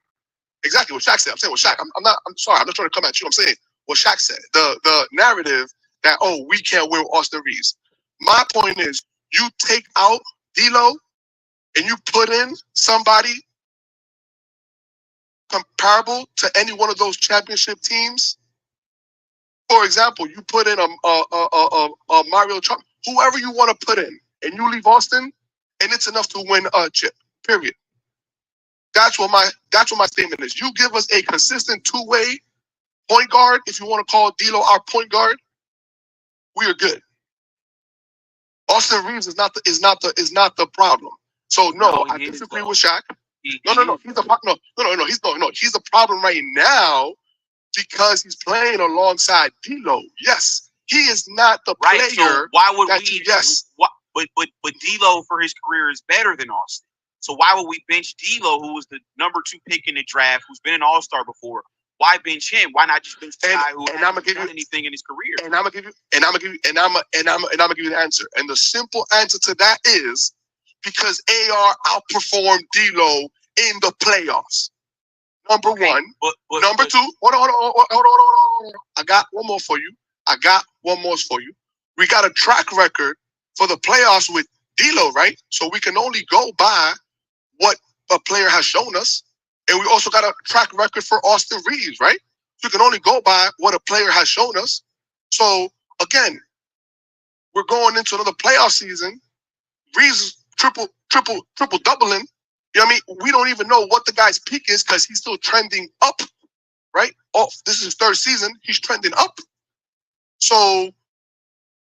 Exactly what Shaq said. I'm saying what Shaq. I'm sorry. I'm not trying to come at you. I'm saying what Shaq said. The narrative that we can't win with Austin Reaves. My point is you take out D'Lo and you put in somebody comparable to any one of those championship teams. For example, you put in a Mario Chalmers, whoever you want to put in, and you leave Austin, and it's enough to win a chip. Period. That's what my statement is. You give us a consistent 2-way point guard, if you want to call D'Lo our point guard, we are good. Austin Reaves is not the problem. So no, I disagree with Shaq. No. He's the problem right now because he's playing alongside D'Lo. Yes, he is not the player. So why would we? Yes, but D'Lo for his career is better than Austin. So why would we bench D'Lo, who was the number 2 pick in the draft, who's been an All-Star before? Why bench him? Why not just bench the guy who hasn't done anything in his career? And I'm gonna give you the answer. And the simple answer to that is because AR outperformed D'Lo in the playoffs. Number 1. Number 2. Hold on. I got one more for you. We got a track record for the playoffs with D'Lo, right? So we can only go by what a player has shown us. And we also got a track record for Austin Reaves, right? So we can only go by what a player has shown us. So again, we're going into another playoff season. Reaves is triple doubling. You know what I mean? We don't even know what the guy's peak is because he's still trending up, right? Oh, this is his 3rd season. He's trending up. So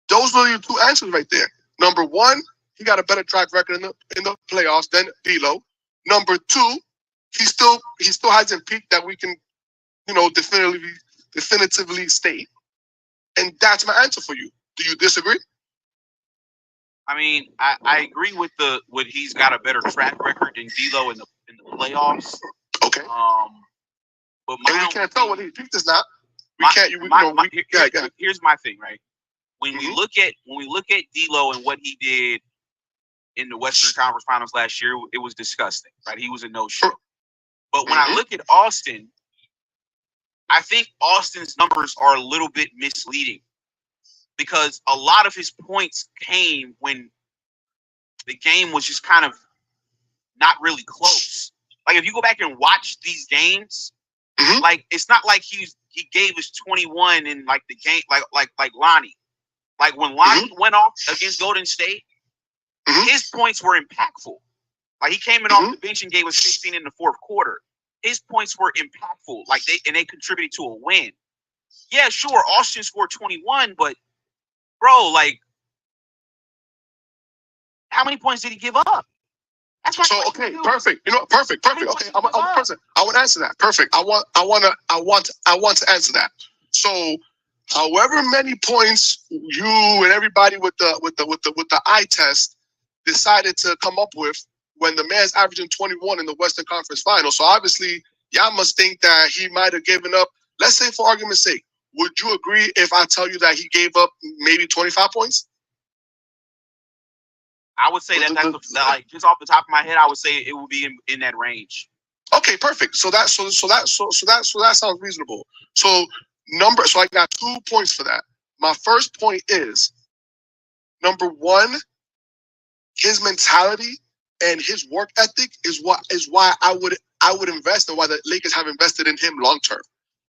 those are your 2 answers right there. Number 1, he got a better track record in the playoffs than D'Lo. Number 2, he still hasn't peaked that we can, definitively state. And that's my answer for you. Do you disagree? I mean, I agree with what he's got a better track record than D'Lo in the playoffs. Okay. But we can't tell what he peaked is not. Here's my thing, right? When we look at D'Lo and what he did in the Western Conference Finals last year, it was disgusting, right? He was a no-show. But when I look at Austin, I think Austin's numbers are a little bit misleading because a lot of his points came when the game was just kind of not really close. Like if you go back and watch these games, like it's not like he gave us 21 in like the game, like Lonnie. Like when Lonnie went off against Golden State, his points were impactful. Like he came in off the bench and gave us 15 in the fourth quarter. His points were impactful. Like they contributed to a win. Yeah, sure, Austin scored 21, but bro, like how many points did he give up? That's my question. Okay, perfect. You know, perfect. Okay, I'm a person. I would answer that. Perfect. I want to answer that. So, however many points you and everybody with the eye test decided to come up with when the man's averaging 21 in the Western Conference Finals. So obviously, y'all must think that he might have given up. Let's say, for argument's sake, would you agree if I tell you that he gave up maybe 25 points? I would say that's like just off the top of my head, I would say it would be in that range. Okay, perfect. So that sounds reasonable. So I got 2 points for that. My first point is number one, his mentality and his work ethic is why I would invest and why the Lakers have invested in him long term.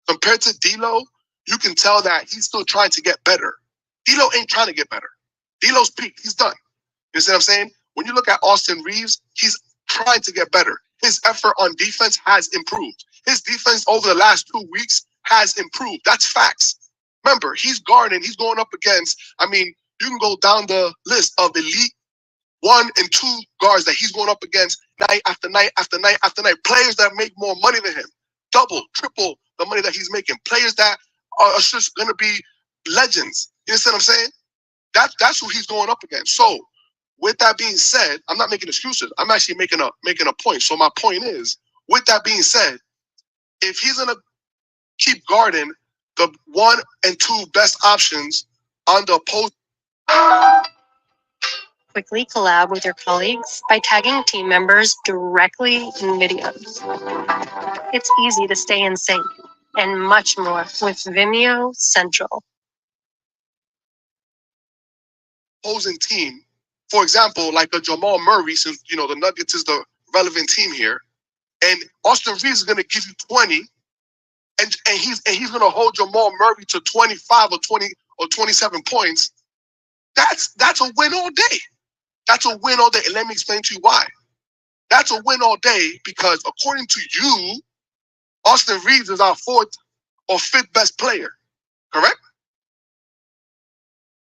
Compared to D'Lo, you can tell that he's still trying to get better. D'Lo ain't trying to get better. D'Lo's peaked. He's done. You see what I'm saying? When you look at Austin Reaves, he's trying to get better. His effort on defense has improved. His defense over the last 2 weeks has improved. That's facts. Remember, he's guarding. He's going up against, I mean, you can go down the list of elite 1 and 2 guards that he's going up against night after night after night after night. Players that make more money than him. Double, triple the money that he's making. Players that are just going to be legends. You understand what I'm saying? That's who he's going up against. So, with that being said, I'm not making excuses. I'm actually making a point. So my point is, with that being said, if he's gonna keep guarding the 1 and 2 best options on the post, Quickly collab with your colleagues by tagging team members directly in videos. It's easy to stay in sync and much more with Vimeo Central. opposing team, for example, like a Jamal Murray, since the Nuggets is the relevant team here, and Austin Reaves is going to give you 20, and he's going to hold Jamal Murray to 25 or 20 or 27 points. That's a win all day. That's a win all day, and let me explain to you why. That's a win all day because according to you, Austin Reaves is our 4th or 5th best player, correct?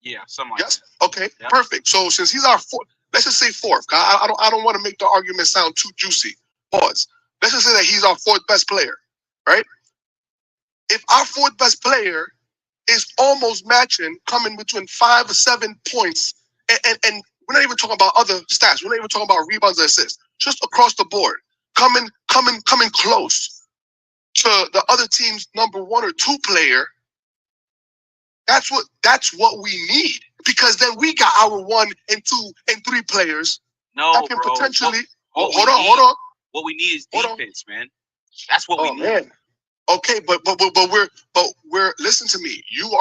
Yeah, something like yes. That. Okay, yep. Perfect. So since he's our 4th, let's just say 4th. I don't want to make the argument sound too juicy. Pause. Let's just say that he's our 4th best player, right? If our 4th best player is almost matching, coming between 5 or 7 points, and we're not even talking about other stats. We're not even talking about rebounds and assists. Just across the board, coming close to the other team's number 1 or 2 player. That's what we need, because then we got our 1 and 2 and 3 players that can potentially hold on. What we need is defense, man. That's what we need. Man. Okay, but we're listen to me. You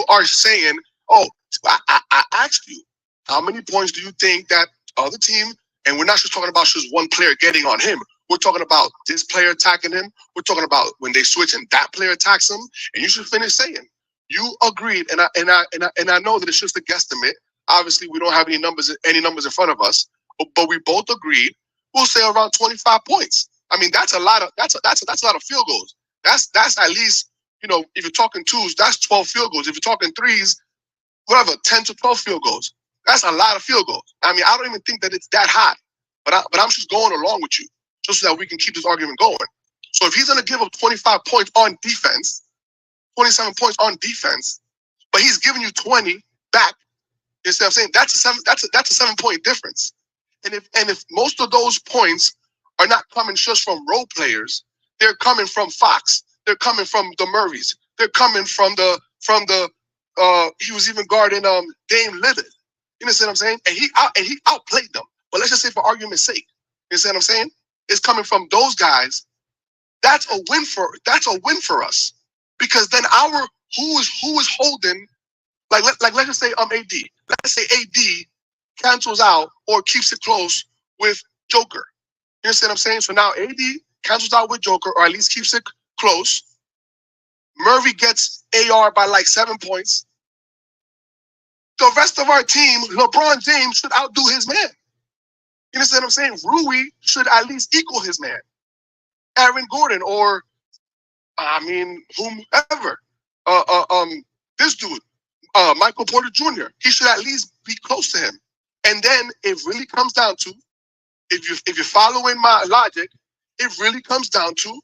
are saying, I asked you, how many points do you think that other team, and we're not just talking about just one player getting on him. We're talking about this player attacking him. We're talking about when they switch and that player attacks him. And you should finish saying you agreed, and I know that it's just a guesstimate. Obviously, we don't have any numbers in front of us, but we both agreed. We'll say around 25 points. I mean, that's a lot of field goals. That's at least, if you're talking 2s, that's 12 field goals. If you're talking 3s, whatever, 10 to 12 field goals. That's a lot of field goals. I mean, I don't even think that it's that high, but I'm just going along with you just so that we can keep this argument going. So if he's going to give up 25 points on defense, 27 points on defense, but he's giving you 20 back You see what I'm saying? That's a 7-point difference. And if most of those points are not coming just from role players, they're coming from Fox. They're coming from the Murrays. They're coming from the he was even guarding Dame Lillard. You know what I'm saying? And he outplayed them. But let's just say for argument's sake, you see what I'm saying? It's coming from those guys. That's a win for us. Because then who is holding let's just say AD. Let's say AD cancels out or keeps it close with Joker. You understand what I'm saying? So now AD cancels out with Joker or at least keeps it close. Murray gets AR by like 7 points. The rest of our team, LeBron James should outdo his man. You understand what I'm saying? Rui should at least equal his man. Aaron Gordon or, whomever. This dude, Michael Porter Jr., he should at least be close to him. And then it really comes down to, if you're following my logic, it really comes down to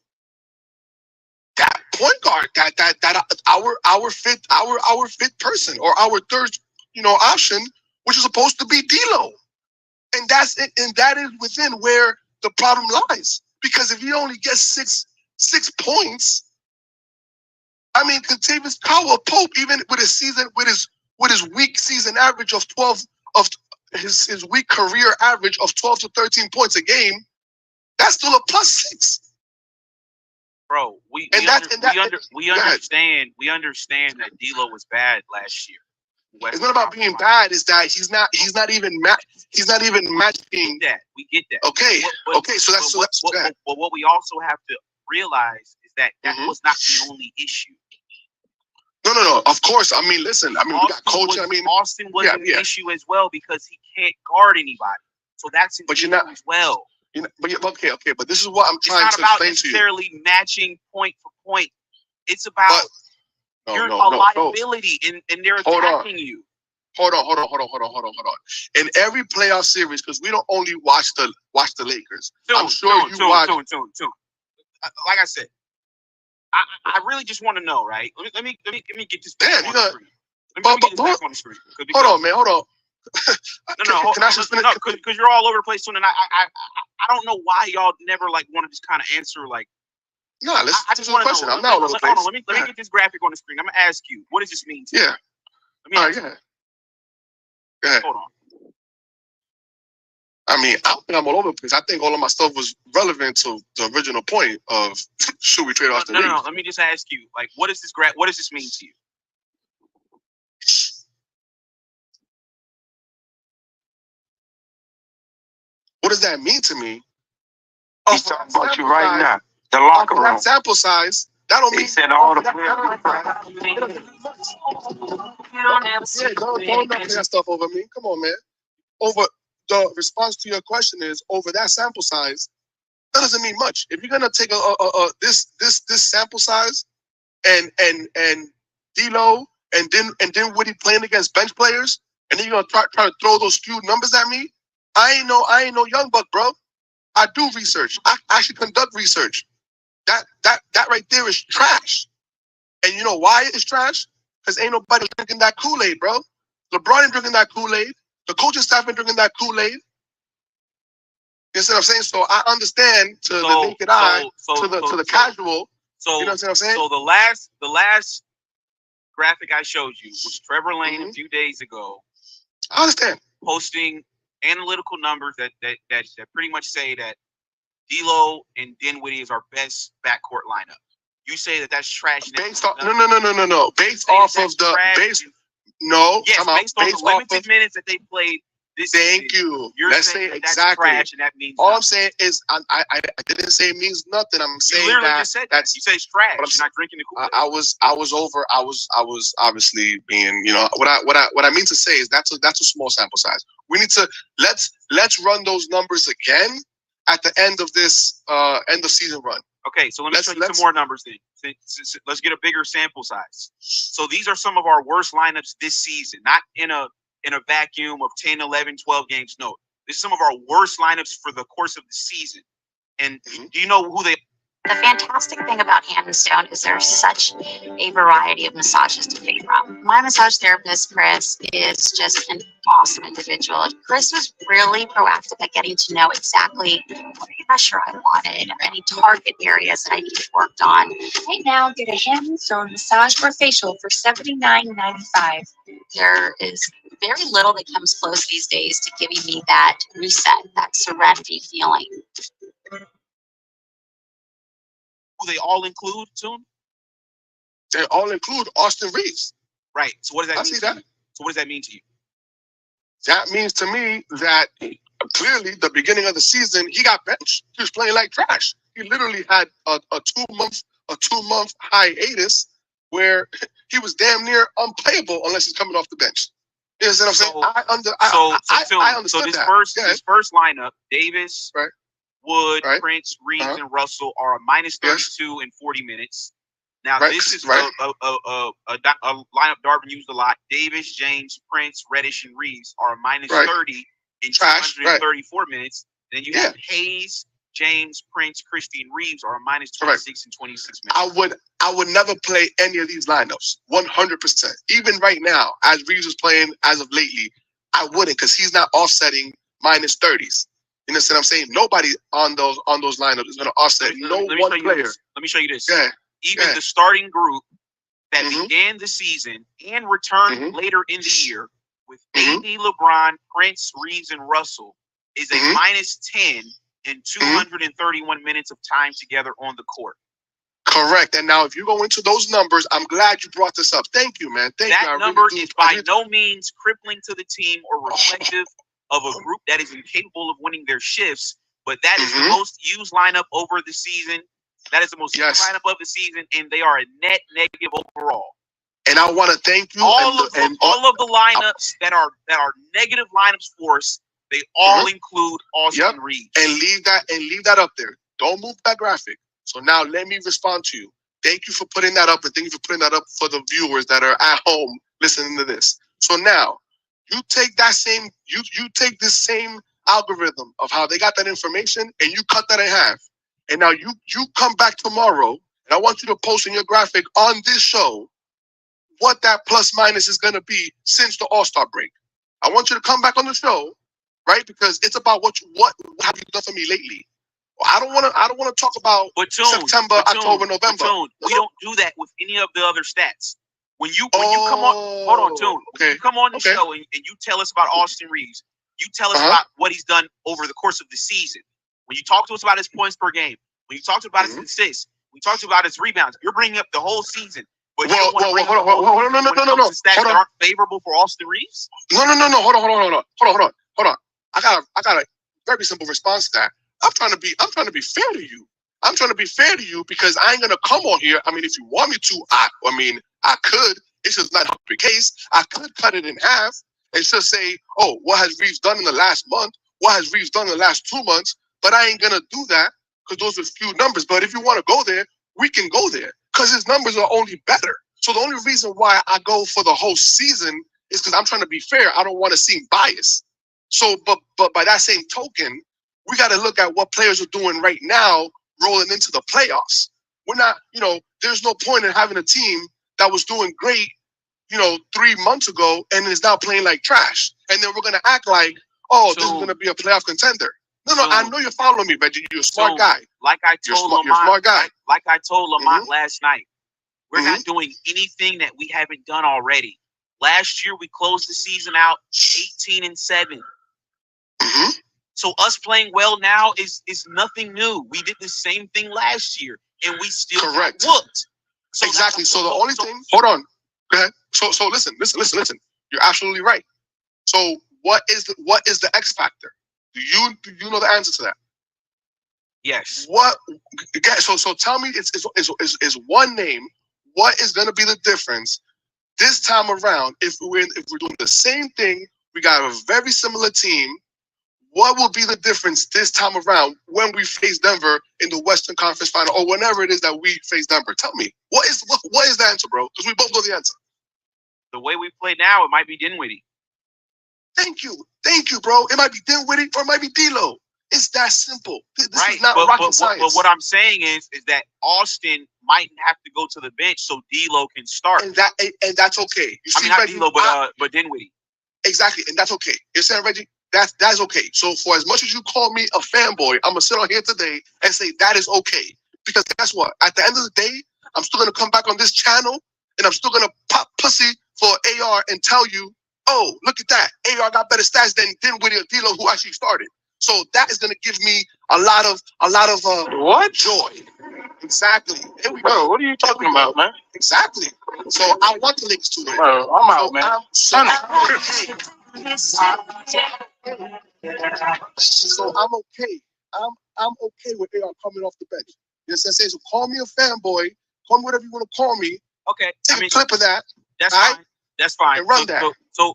that point guard, that our fifth person or our third, option, which is supposed to be D'Lo. And that's it, and that is within where the problem lies. Because if he only gets six points, Contavious Caldwell-Pope, even with his weak season average of 12 of his weak career average of 12 to 13 points a game, that's still a +6. Bro, we understand that D'Lo was bad last year. It's not about being bad. Is that he's not even matching. We get that. Okay. So that's but what we also have to realize is that was not the only issue. No. Of course. Listen. We got culture. Austin was an issue as well because he can't guard anybody. So that's an issue as well. But this is what I'm trying to explain to you. It's not about necessarily matching point for point. It's about you're a liability, and they're attacking you. Hold on. In every playoff series, because we don't only watch the Lakers. I'm sure you watch. Like I said, I really just want to know, right? Let me get this back on the screen. Let me get this back on the screen. Hold on, man. Hold on. Can I just finish? No, because you're all over the place, and I don't know why y'all never want to just kind of answer like. No, I just want to question. I'm not all over the place. Hold on, let me get this graphic on the screen. I'm gonna ask you, what does this mean to you? Yeah. All right, go ahead. Hold on. I don't think I'm all over the place. I think all of my stuff was relevant to the original point of should we trade Austin Reaves? No. Let me just ask you, what does this mean to you? What does that mean to me? He's talking about you right now. The locker room. That sample size. That don't mean. He said all the players. Don't knock that stuff over me. Come on, man. Over the response to your question is over that sample size. That doesn't mean much. If you're gonna take this sample size and D'Lo and then Woody playing against bench players, and then you're gonna try to throw those skewed numbers at me. I ain't no young buck, bro. I do research. I actually conduct research. That right there is trash. And you know why it's trash? Because ain't nobody drinking that Kool-Aid, bro. LeBron ain't drinking that Kool-Aid. The coaching staff ain't drinking that Kool-Aid. You see what I'm saying? So I understand to the naked eye, to the casual. So you know what I'm saying? So the last graphic I showed you was Trevor Lane a few days ago. I understand. Posting analytical numbers that pretty much say that D'Lo and Dinwiddie is our best backcourt lineup. You say that that's trash. Based off no. Based off of the base. No. Yes, based on the limited minutes that they played this season. Thank you. Let's say exactly. That's trash, and that means all nothing. I'm saying is I didn't say it means nothing. I'm saying you literally that just said that. You say it's trash. But I'm not drinking the Kool-Aid. I was obviously being, what I mean to say is that's a small sample size. We need to let's run those numbers again at the end of this end of season run. Okay, so let me show you some more numbers then. Let's get a bigger sample size. So these are some of our worst lineups this season, not in a vacuum of 10, 11, 12 games. No, this is some of our worst lineups for the course of the season. And do you know who they The fantastic thing about Hand and Stone is there's such a variety of massages to pick from. My massage therapist, Chris, is just an awesome individual. Chris was really proactive at getting to know exactly what pressure I wanted, or any target areas that I needed worked on. Right now, get a Hand and Stone massage or facial for $79.95. There is very little that comes close these days to giving me that reset, that serenity feeling. They all include, Tune? They all include Austin Reaves. Right. So what does that I mean? see that. So what does that mean to you? That means to me that clearly the beginning of the season he got benched. He was playing like trash. He literally had a 2 month hiatus where he was damn near unplayable unless he's coming off the bench. You know what I'm saying? I understood so this that. this first lineup, Davis, Right. Wood, Right. Prince, Reaves, and Russell are a minus 32 in 40 minutes. Now Right. this is Right. a lineup Darvin used a lot. Davis, James, Prince, Reddish, and Reaves are a minus Right. 30 in Trash. 234 minutes. Then you have Hayes, James, Prince, Christie, and Reaves are a minus 26 in 26 minutes. I would never play any of these lineups. 100%. Even right now, as Reaves is playing as of lately, I wouldn't, because he's not offsetting minus 30s. You understand what I'm saying? Nobody on those lineups is going to offset. No one player. Let me show you this. Yeah. Even the starting group that Mhm. began the season and returned Mhm. later in the year with Mhm. AD, LeBron, Prince, Reaves, and Russell is a Mhm. minus 10 in 231 minutes of time together on the court. Correct. And now if you go into those numbers, I'm glad you brought this up. Thank you, man. Thank you. That number is by no means crippling to the team or reflective of a group that is incapable of winning their shifts, but that is the most used lineup over the season. That is the most used lineup of the season, and they are a net negative overall. And I want to thank you. All of the lineups that are negative lineups for us, they all include Austin Reaves. And leave that up there. Don't move that graphic. So now let me respond to you. Thank you for putting that up, and thank you for putting that up for the viewers that are at home listening to this. So now you take that same you take this same algorithm of how they got that information and you cut that in half. And now you come back tomorrow, and I want you to post in your graphic on this show what that plus minus is going to be since the All-Star break. I want you to come back on the show, right? Because it's about what have you done for me lately. I don't want to talk about September, October, November. We don't do that with any of the other stats. When you come on, hold on, Tune. When you come on the show and you tell us about Austin Reaves, you tell us about what he's done over the course of the season. When you talk to us about his points per game, when you talk to us about his assists, we talked about his rebounds. You're bringing up the whole season, but you don't want to bring up the stats that aren't favorable for Austin Reaves. No. Hold on. I got a very simple response to that. I'm trying to be fair to you. I'm trying to be fair to you because I ain't gonna come on here. I mean, if you want me to, I could. It's just not the case. I could cut it in half and just say, oh, what has Reaves done in the last month? What has Reaves done in the last 2 months? But I ain't gonna do that because those are few numbers. But if you want to go there, we can go there because his numbers are only better. So the only reason why I go for the whole season is because I'm trying to be fair. I don't want to seem biased. So, but by that same token, we got to look at what players are doing right now rolling into the playoffs. We're not, there's no point in having a team that was doing great, 3 months ago and is now playing like trash. And then we're going to act like, this is going to be a playoff contender. No, I know you're following me, Reggie. You're a smart guy. Like I told Lamont, you're a smart guy. Like I told Lamont last night, we're not doing anything that we haven't done already. Last year, we closed the season out 18-7. So us playing well now is nothing new. We did the same thing last year, and we still got whooped. So exactly. So the only thing. Hold on. Go ahead. So listen. You're absolutely right. So what is the X factor? Do you know the answer to that? Yes. What? So tell me. It's one name. What is going to be the difference this time around if we're doing the same thing? We got a very similar team. What will be the difference this time around when we face Denver in the Western Conference Final or whenever it is that we face Denver? Tell me. What is the answer, bro? Because we both know the answer. The way we play now, it might be Dinwiddie. Thank you, bro. It might be Dinwiddie or it might be D'Lo. It's that simple. This right. is not rocket science. But what I'm saying is that Austin might have to go to the bench so D'Lo can start. And that's okay. You see, not Reggie, D'Lo, but Dinwiddie. Exactly, and that's okay. You're saying, Reggie, that's okay. So for as much as you call me a fanboy, I'm gonna sit on here today and say that is okay. Because guess what? At the end of the day, I'm still gonna come back on this channel and I'm still gonna pop pussy for AR and tell you, oh, look at that. AR got better stats than Dinwiddie or D'Lo, who actually started. So that is gonna give me a lot of what joy. Exactly. Here we go. Bro, what are you talking about, man? Exactly. So I want the Knicks to win. Bro, I'm out, man. So I'm okay. I'm okay with AR coming off the bench. You know what I'm saying? So call me a fanboy, call me whatever you want to call me. Okay. Take a clip of that. That's fine. Right? That's fine. And run that. So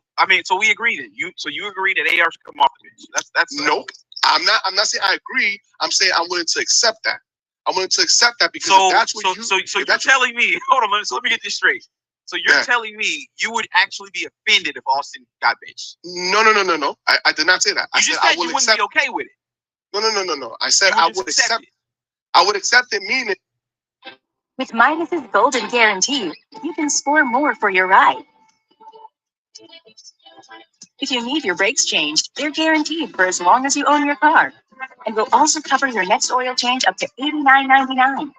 we agree then. You agree that AR should come off the bench. That's nope. I'm not saying I agree. I'm saying I'm willing to accept that. I'm willing to accept that because if that's what you're telling me. Hold on, so let me get this straight. So you're telling me you would actually be offended if Austin got benched? No. I did not say that. You just said you wouldn't be okay with it. No. I said I would accept it. I would accept it, meaning. With Midas's Golden Guarantee, you can score more for your ride. If you need your brakes changed, they're guaranteed for as long as you own your car. And will also cover your next oil change up to $89.99.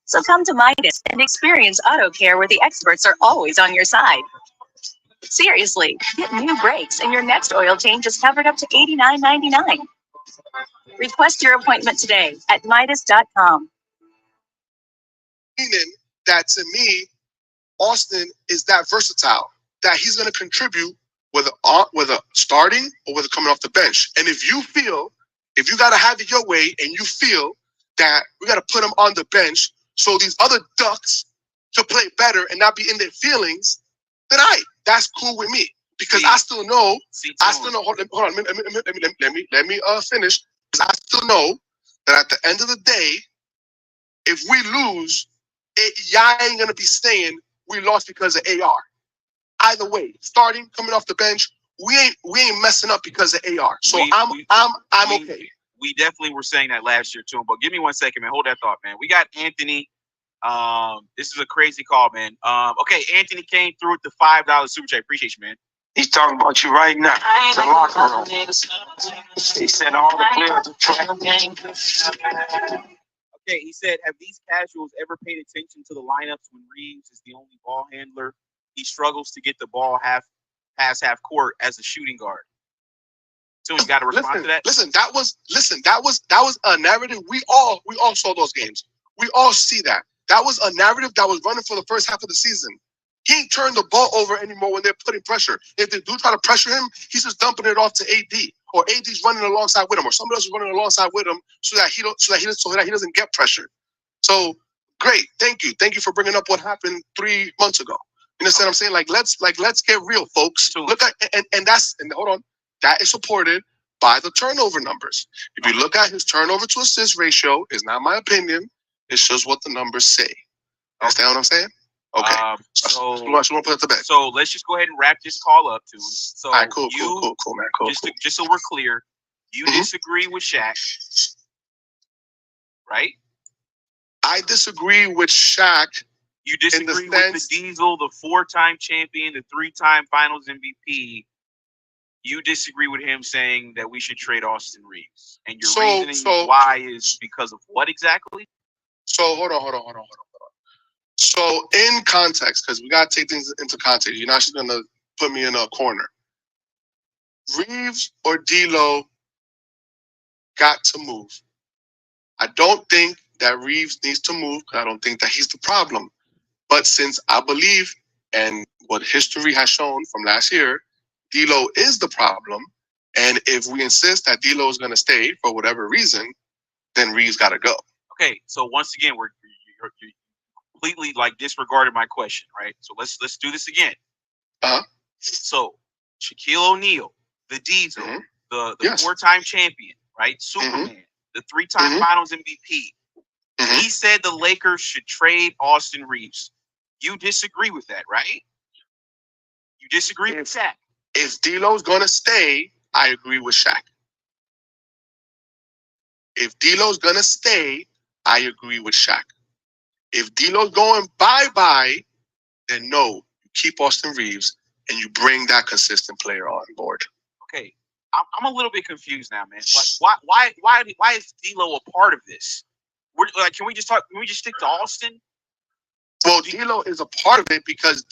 So come to Midas and experience auto care where the experts are always on your side. Seriously, get new brakes and your next oil change is covered up to $89.99. Request your appointment today at Midas.com. Meaning that to me, Austin is that versatile, that he's going to contribute whether starting or whether coming off the bench. And if you got to have it your way and you feel that we got to put him on the bench so these other ducks to play better and not be in their feelings, then that's cool with me. Because I still know, hold on, let me finish. Because I still know that at the end of the day, if we lose, y'all ain't going to be saying we lost because of AR. Either way, starting, coming off the bench, we ain't messing up because of AR. So I'm okay. We definitely were saying that last year too. But give me 1 second, man. Hold that thought, man. We got Anthony. This is a crazy call, man. Okay, Anthony came through with the $5 super chat. Appreciate you, man. He's talking about you right now. The locker room. He said all the players are trying. Okay, he said, have these casuals ever paid attention to the lineups when Reaves is the only ball handler? He struggles to get the ball past half court as a shooting guard. So you got to respond to that. Listen, that was a narrative. We all saw those games. We all see that. That was a narrative that was running for the first half of the season. He ain't turned the ball over anymore when they're putting pressure. If they do try to pressure him, he's just dumping it off to AD, or AD's running alongside with him, or somebody else is running alongside with him so that he doesn't get pressure. So great, thank you for bringing up what happened 3 months ago. You understand what I'm saying? Let's get real, folks. Look at and hold on, that is supported by the turnover numbers. If you look at his turnover to assist ratio, it's not my opinion. It's just what the numbers say. Understand what I'm saying? Okay. So let's just go ahead and wrap this call up, too. So all right, cool, man. Cool. Just so we're clear, you disagree with Shaq, right? I disagree with Shaq. You disagree with the Diesel, the 4-time champion, the 3-time Finals MVP. You disagree with him saying that we should trade Austin Reaves, and your reasoning why is because of what exactly? So hold on. So in context, because we got to take things into context. You're not just going to put me in a corner. Reaves or D'Lo got to move. I don't think that Reaves needs to move because I don't think that he's the problem. But since I believe, and what history has shown from last year, D'Lo is the problem. And if we insist that D'Lo is going to stay for whatever reason, then Reaves got to go. Okay, so once again, you're completely disregarded my question, right? So let's do this again. So Shaquille O'Neal, the Diesel, the 4-time champion, right? Superman, the 3-time Finals MVP. He said the Lakers should trade Austin Reaves. You disagree with that, right? You disagree with Shaq. If D'Lo's gonna stay, I agree with Shaq. If D'Lo's gonna stay, I agree with Shaq. If D'Lo's going bye-bye, then no, you keep Austin Reaves and you bring that consistent player on board. Okay, I'm a little bit confused now, man. Like, why is D'Lo a part of this? Can we just stick to Austin? Well, D'Lo is a part of it because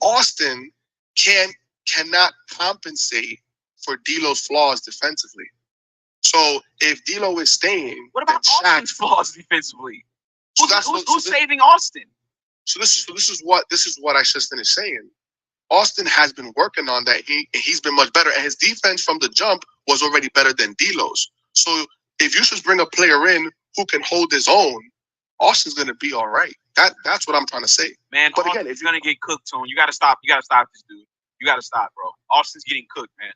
Austin cannot compensate for D'Lo's flaws defensively. So if D'Lo is staying, what about Austin's flaws defensively? Who's saving Austin? So this is what I just finished saying. Austin has been working on that. He's been much better, and his defense from the jump was already better than D'Lo's. So if you just bring a player in who can hold his own, Austin's gonna be all right. That's what I'm trying to say. Man, but Austin's again, if you're gonna get cooked, Tone, you gotta stop. You gotta stop this dude. You gotta stop, bro. Austin's getting cooked, man.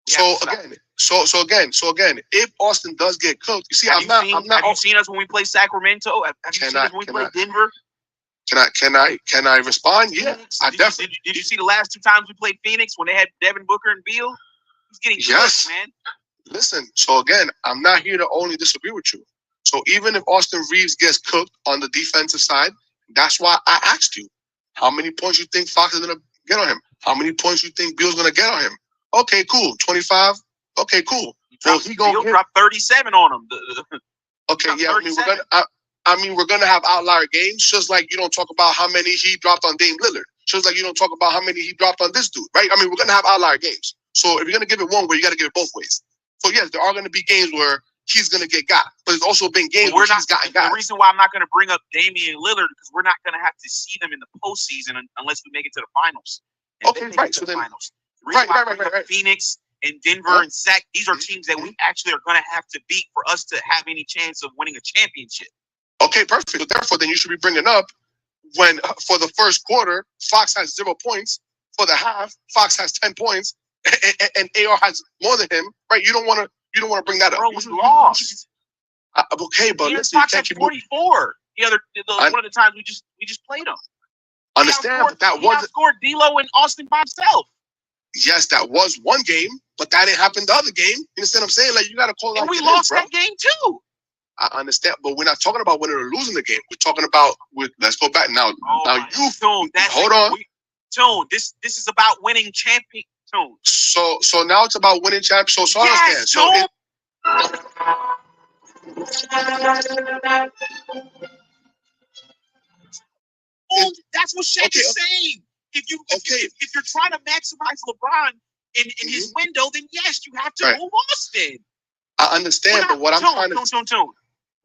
So again, if Austin does get cooked, you see, have you seen us when we play Sacramento? Have you seen us when we play Denver? Can I respond? Yeah, I definitely. Did you see the last 2 times we played Phoenix when they had Devin Booker and Beal? He's getting cooked, man. Listen, so again, I'm not here to only disagree with you. So even if Austin Reaves gets cooked on the defensive side, that's why I asked you, how many points you think Fox is gonna get on him? How many points you think Beal's gonna get on him? Okay, cool. 25. Okay, cool. Well, he gonna drop 37 on him. Okay, yeah. We're gonna have outlier games, just like you don't talk about how many he dropped on Dame Lillard. Just like you don't talk about how many he dropped on this dude, right? I mean, we're gonna have outlier games. So if you're gonna give it one way, you gotta give it both ways. So yes, there are gonna be games where he's gonna get got, but there's also been games where he's gotten got. The reason why I'm not gonna bring up Damian Lillard because we're not gonna have to see them in the postseason unless we make it to the finals. Okay, right. So then, right. Phoenix and Denver and Sac, these are teams that we actually are gonna have to beat for us to have any chance of winning a championship. Okay, perfect. So therefore, then you should be bringing up when for the first quarter, Fox has 0 points. For the half, Fox has 10 points, and AR has more than him. Right? You don't want to bring that up. Bro, we lost. Okay, but listen, Fox had 44. One of the times we just played them. Understand, but that wasn't scored D'Lo and Austin by himself. Yes, that was one game, but that didn't happen the other game. You understand what I'm saying? Like you got to call it. And we lost that game too. I understand, but we're not talking about winning or losing the game. We're talking about let's go back now. Hold on. Tone, this is about winning champion. Tone. So now it's about winning champion. So yes, understand. That's what Shaq is saying. If you're trying to maximize LeBron in his window, then yes, you have to move Austin. I understand, but what I'm trying to Tone.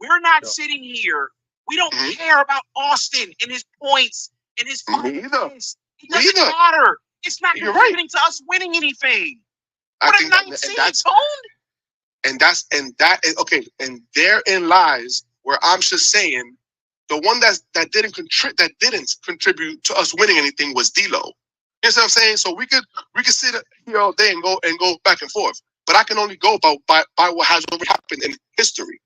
We're not sitting here. We don't care about Austin and his points and his points. It doesn't matter. It's not contributing to us winning anything. I think and therein lies where I'm just saying the one that didn't contribute to us winning anything was D'Lo. You know what I'm saying? So we could sit here all day and go back and forth, but I can only go by what has already happened in history.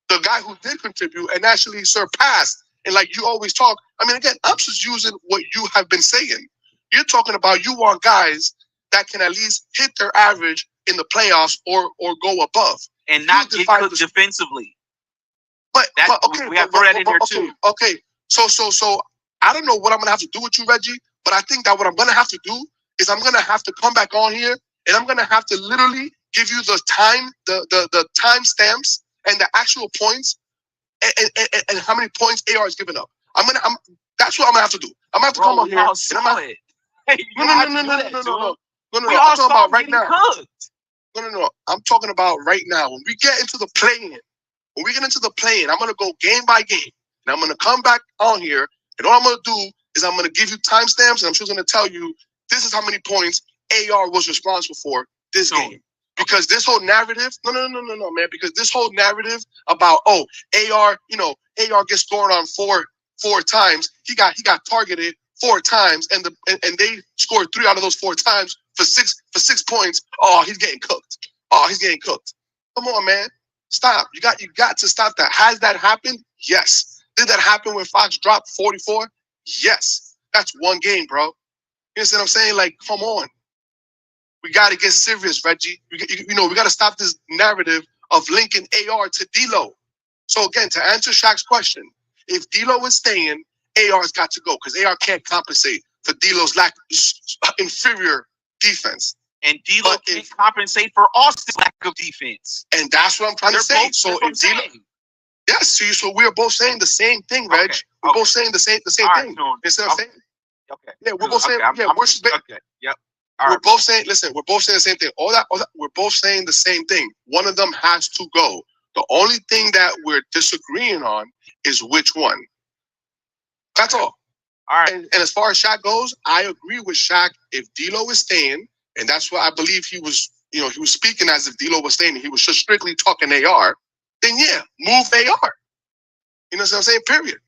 The guy who did contribute and actually surpassed, and like you always talk. I mean, again, I'm just using what you have been saying. You're talking about you want guys that can at least hit their average in the playoffs or go above. And not get cooked defensively. But okay, we have to throw that in there too. Okay. So I don't know what I'm gonna have to do with you, Reggie, but I think that what I'm gonna have to do is I'm gonna have to come back on here and I'm gonna have to literally give you the time stamps and the actual points and how many points AR is giving up. That's what I'm gonna have to do. I'm gonna have to come on here. No. I'm talking about right now. No. I'm talking about right now. When we get into the play-in, I'm gonna go game by game, and I'm gonna come back on here, and all I'm gonna do is I'm gonna give you timestamps, and I'm just gonna tell you this is how many points AR was responsible for this game. Because this whole narrative, no, man. Because this whole narrative about AR gets scored on four times. He got targeted 4 times, and they scored 3 out of those 4 times for 6 points. Oh, he's getting cooked. Come on, man, stop. You got to stop that. Has that happened? Yes. Did that happen when Fox dropped 44? Yes. That's one game, bro. You understand what I'm saying? Like, come on. We got to get serious, Reggie. We got to stop this narrative of linking AR to D'Lo. So again, to answer Shaq's question, if D'Lo is staying, AR's got to go because AR can't compensate for D'Lo's inferior defense. And D'Lo can't compensate for Austin's lack of defense. And that's what I'm trying to say. So if D'Lo, yes, so we're both saying the same thing, Reg. We're both saying the same thing. Instead of saying, okay, yeah, we're both saying, okay, yep. We're both saying, listen, we're both saying the same thing. All that, we're both saying the same thing. One of them has to go. The only thing that we're disagreeing on is which one. That's all. All right. And as far as Shaq goes, I agree with Shaq. If D'Lo is staying, and that's what I believe he was speaking as if D'Lo was staying, he was just strictly talking AR, then yeah, move AR. You know what I'm saying? Period.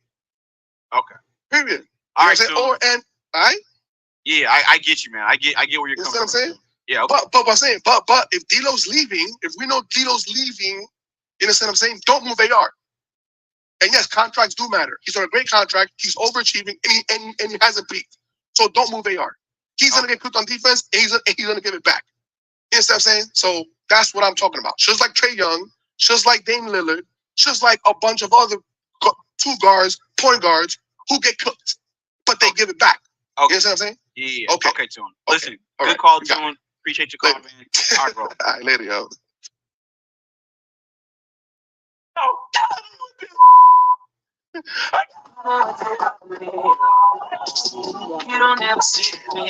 Okay. Period. All right. All right? Yeah, I get you, man. I get where you're coming from. You know what I'm saying? Yeah. Okay. But I'm saying, but if D'Lo's leaving, if we know D'Lo's leaving, you know what I'm saying? Don't move AR. And yes, contracts do matter. He's on a great contract. He's overachieving, and he hasn't peaked. So don't move AR. He's gonna get cooked on defense, and he's gonna give it back. You know what I'm saying? So that's what I'm talking about. Just like Trae Young, just like Dame Lillard, just like a bunch of other two guards, point guards who get cooked, but they give it back. Okay. You know what I'm saying? Yeah. Okay, Tune. Listen, all good right. call, Tune. Appreciate your call, man. All right, bro. All right, later, yo. You don't ever see me.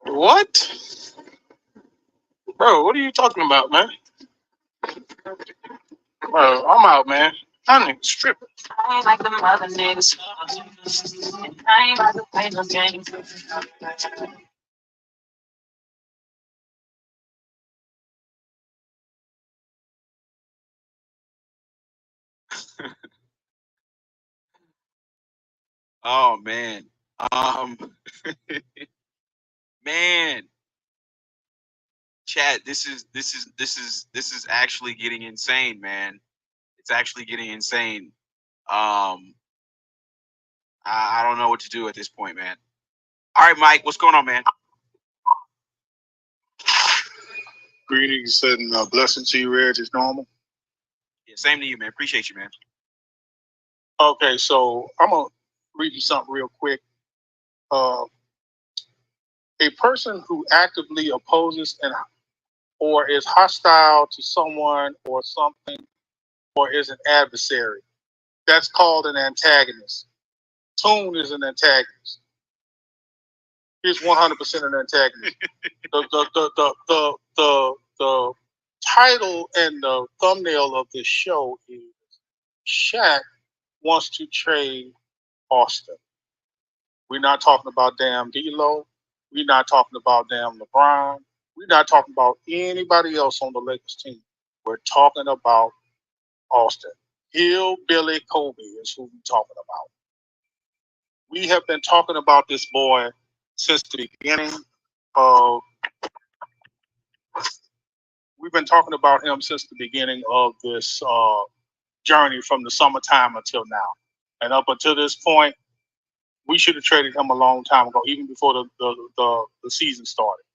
What? Bro, what are you talking about, man? Bro, I'm out, man. That nigga's stripping. I ain't like the other niggas. I ain't about to play no games. Oh man. Man. Chat, this is actually getting insane, man. It's actually getting insane. I don't know what to do at this point, man. All right, Mike, what's going on, man? Greetings and blessings to you, Reg, as normal. Yeah, same to you, man. Appreciate you, man. Okay, so I'm going to read you something real quick. A person who actively opposes or is hostile to someone or something or is an adversary, that's called an antagonist. Tune is an antagonist. He's 100% an antagonist. The title and the thumbnail of this show is Shaq wants to trade Austin. We're not talking about damn D'Lo. We're not talking about damn LeBron. We're not talking about anybody else on the Lakers team. We're talking about Austin. Hillbilly Kobe is who we're talking about. We have been talking about this boy since the beginning of. We've been talking about him since the beginning of this journey from the summertime until now. And up until this point, we should have traded him a long time ago, even before the season started.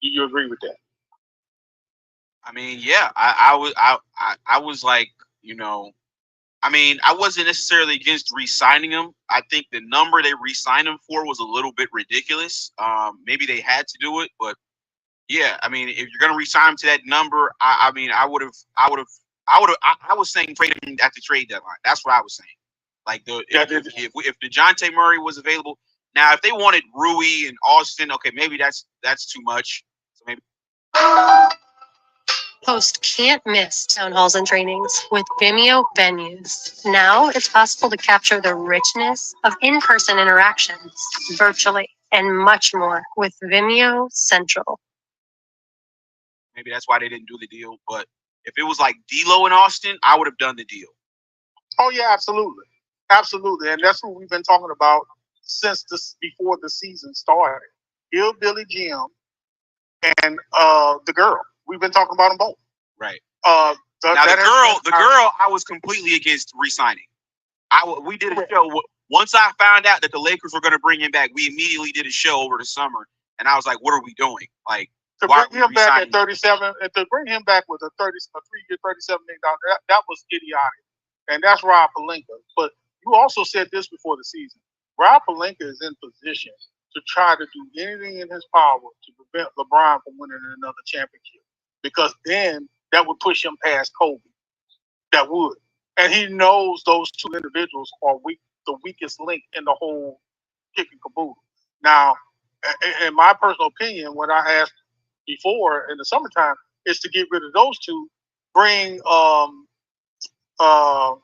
Do you agree with that? I mean, yeah, I was like, I mean, I wasn't necessarily against re-signing him. I think the number they re-signed him for was a little bit ridiculous. Maybe they had to do it, but yeah, I mean, if you're gonna re-sign him to that number, I was saying trade him at the trade deadline. That's what I was saying. Like if DeJounte Murray was available. Now, if they wanted Rui and Austin, okay, maybe that's too much. So maybe. Host can't miss town halls and trainings with Vimeo venues. Now it's possible to capture the richness of in-person interactions virtually and much more with Vimeo Central. Maybe that's why they didn't do the deal. But if it was like D'Lo and Austin, I would have done the deal. Oh yeah, absolutely, absolutely, and that's what we've been talking about since before the season started. Hillbilly Jim and the girl. We've been talking about them both. Right. Now the girl, I was completely against re-signing. We did a show once I found out that the Lakers were going to bring him back. We immediately did a show over the summer, and I was like, "What are we doing? Like to bring him back at 37, and to bring him back with a 3-year, $37 million, that was idiotic, and that's Rob Pelinka. But you also said this before the season. Rob Pelinka is in position to try to do anything in his power to prevent LeBron from winning another championship, because then that would push him past Kobe. That would. And he knows those two individuals are the weakest link in the whole kick and caboodle. Now, in my personal opinion, what I asked before in the summertime is to get rid of those two, bring the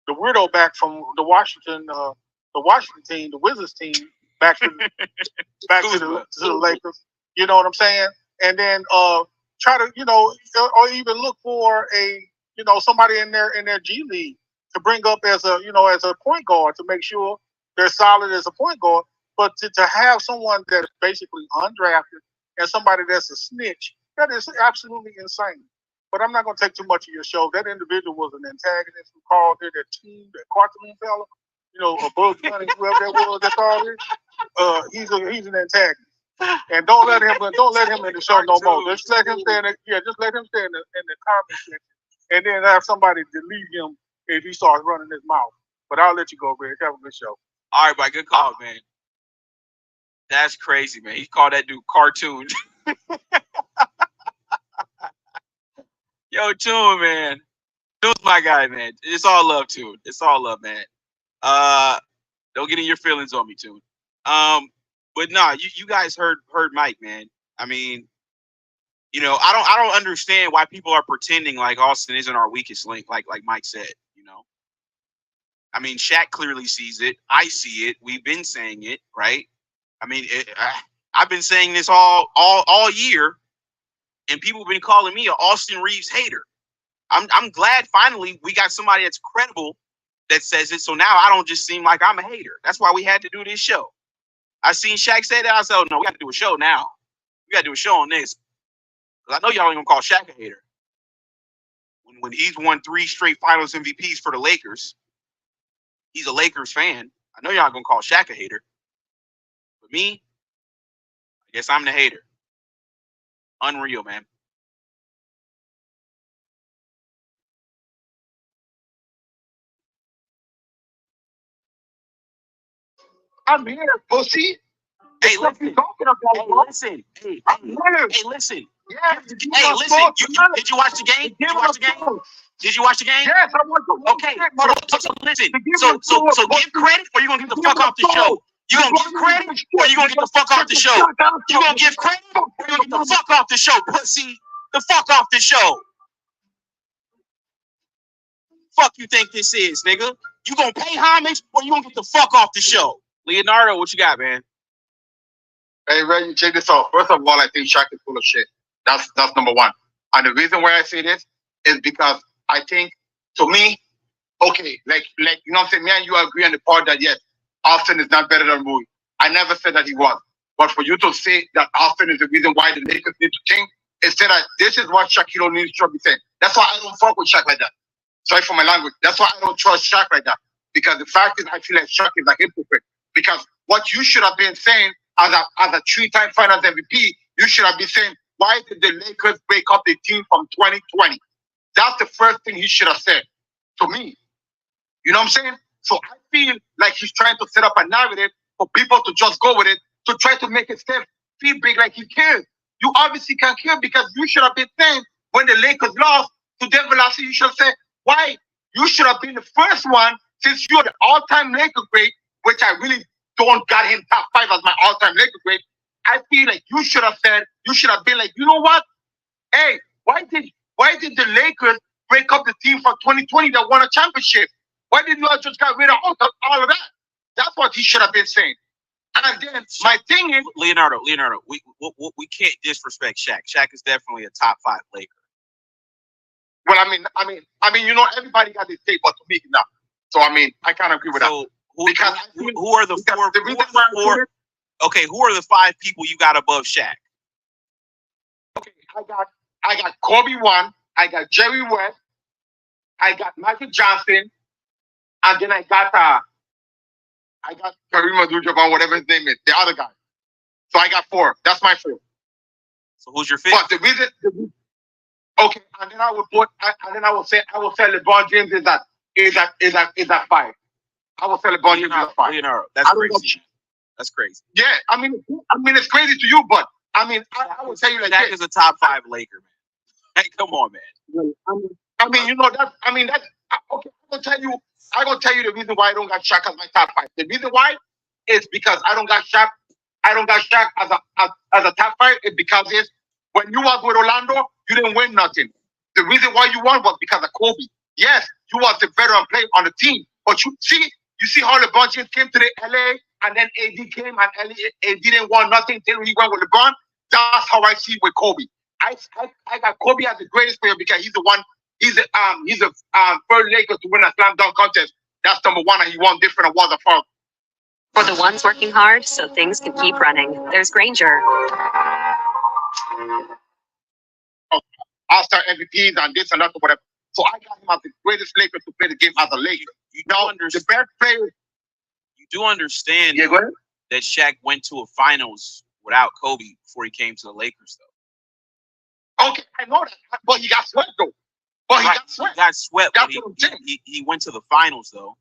weirdo back from the Washington team, the Wizards team, back to the Lakers. You know what I'm saying? And then try to, or even look for somebody in their G League to bring up as a point guard to make sure they're solid as a point guard. But to have someone that is basically undrafted and somebody that's a snitch, that is absolutely insane. But I'm not going to take too much of your show. That individual was an antagonist who called it that cartoon fella, a Bugs Bunny, whoever that was that called it. He's an antagonist. And don't let him in the show no more. Just let him stay in the comment section, and then have somebody delete him if he starts running his mouth. But I'll let you go, Greg. Have a good show. All right, bye. Good call, man. That's crazy, man. He called that dude cartoon. Yo, Tune, man. Tune's my guy, man. It's all love, Tune. It's all love, man. Don't get in your feelings on me, Tune. But nah, you guys heard Mike, man. I mean, I don't understand why people are pretending like Austin isn't our weakest link, like Mike said. I mean, Shaq clearly sees it. I see it. We've been saying it, right? I mean, I've been saying this all year, and people have been calling me an Austin Reaves hater. I'm glad finally we got somebody that's credible that says it. So now I don't just seem like I'm a hater. That's why we had to do this show. I seen Shaq say that. I said, "Oh no, we got to do a show now. We got to do a show on this." Because I know y'all ain't gonna call Shaq a hater when he's won 3 straight Finals MVPs for the Lakers. He's a Lakers fan. I know y'all gonna call Shaq a hater. But me, I guess I'm the hater. Unreal, man. I'm here, pussy. Hey, listen. Hey, listen. Yeah. Hey, listen. Did you watch the game? Did you watch the game? Yes, I want to. Okay. So listen. So give credit, or you gonna get the fuck off the show? You gonna give credit, or you gonna get the fuck off the show? You gonna give credit, or you gonna get the fuck off the show, pussy? The fuck off the show. Fuck you think this is, nigga? You gonna pay homage, or you gonna get the fuck off the show? Leonardo, what you got, man? Hey, Ray, check this out. First of all, I think Shaq is full of shit. That's number one. And the reason why I say this is because I think, to me, okay, like you know what I'm saying? Me and you agree on the part that, yes, Austin is not better than Rui. I never said that he was. But for you to say that Austin is the reason why the Lakers need to change, instead of this is what Shaquille O'Neal should be saying. That's why I don't fuck with Shaq like that. Sorry for my language. That's why I don't trust Shaq like that. Because the fact is, I feel like Shaq is a hypocrite. Because what you should have been saying as a 3-time Finals MVP, you should have been saying, why did the Lakers break up the team from 2020? That's the first thing he should have said to me. You know what I'm saying? So I feel like he's trying to set up a narrative for people to just go with it, to try to make it feel big like he cares. You obviously can't care, because you should have been saying when the Lakers lost to Denver last year, you should have said, why? You should have been the first one, since you're the all-time Lakers great, which I really don't got him top 5 as my all-time Lakers great. I feel like you should have been like, you know what? Hey, why did the Lakers break up the team from 2020 that won a championship? Why did you just get rid of all of that? That's what he should have been saying. And then my thing is, Leonardo, we can't disrespect Shaq. Shaq is definitely a top 5 Laker. Well, I mean, everybody got their take, but to me, not. So I mean, I can't agree with that. Who are the 4? Okay, who are the 5 people you got above Shaq? Okay, I got Kobe 1. I got Jerry West. I got Magic Johnson, and then I got Kareem Abdul-Jabbar, whatever his name is, the other guy. So I got 4. That's my 4. So who's your 5th? But the reason, okay, and then I would say LeBron James is at 5. I would say LeBron James is at 5. That's crazy. That's crazy. Yeah, I mean, it's crazy to you, but I mean, I would tell you like Shaq is a top 5 Laker, man. Hey, come on, man. I mean, you know that. I mean that. Okay, I'm gonna tell you the reason why I don't got Shaq as my top 5. The reason why is because I don't got Shaq. I don't got Shaq as a top 5. It's because when you was with Orlando, you didn't win nothing. The reason why you won was because of Kobe. Yes, you was the veteran player on the team, but you see how LeBron James came to the LA, and then AD came, and AD didn't want nothing till he went with LeBron. That's how I see with Kobe. I got Kobe as the greatest player because he's the one. He's the first Laker to win a slam dunk contest. That's number 1, and he won different awards for. For the ones working hard so things can keep running, there's Granger. All-star MVPs and this and that or whatever. So I got him as the greatest Laker to play the game as a Laker. You the best player. You do understand go ahead. That Shaq went to a finals without Kobe before he came to the Lakers, though. Okay, I know that, but he got swept though. But he got swept. He got swept. That's But what I'm saying. he went to the finals, though.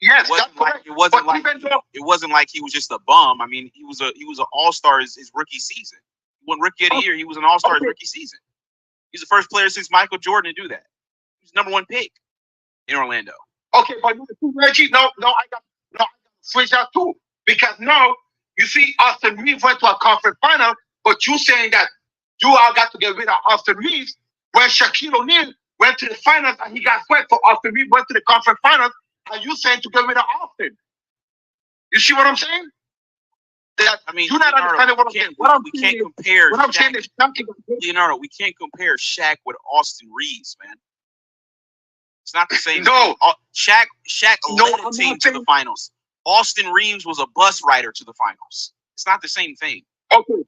Yes, it wasn't like he was just a bum. I mean, he was an all-star his rookie season. He won Rookie of the Year. He was an all-star his rookie season. He's the first player since Michael Jordan to do that. He was number 1 pick in Orlando. Okay, but Reggie, no, I got switch that too, because now you see Austin Reaves went to a conference final, but you saying that you all got to get rid of Austin Reaves when Shaquille O'Neal went to the finals and he got swept, so Austin Reaves went to the conference finals. Are you saying to get rid of Austin? You see what I'm saying? That, I mean, you're not understanding what I'm saying. We can't compare. What I'm saying is, Leonardo, we can't compare Shaq with Austin Reaves, man. It's not the same. No, Shaq led the team to the finals. Austin Reaves was a bus rider to the finals. It's not the same thing. Okay.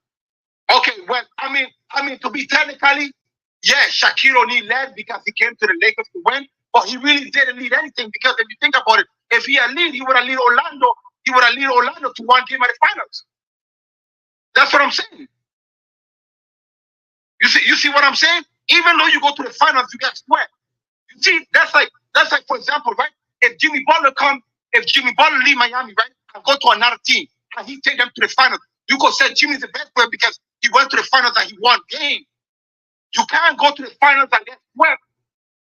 Well, I mean, to be technically, yeah, Shaquille O'Neal led because he came to the Lakers to win. But he really didn't lead anything because if you think about it, if he had lead, he would have led Orlando. He would have led Orlando to 1 game at the finals. That's what I'm saying. You see what I'm saying? Even though you go to the finals, you get swept. You see, that's like for example, right? If Jimmy Butler leave Miami, right, and go to another team and he take them to the finals, you go say Jimmy's the best player because he went to the finals and he won game. You can't go to the finals and get swept.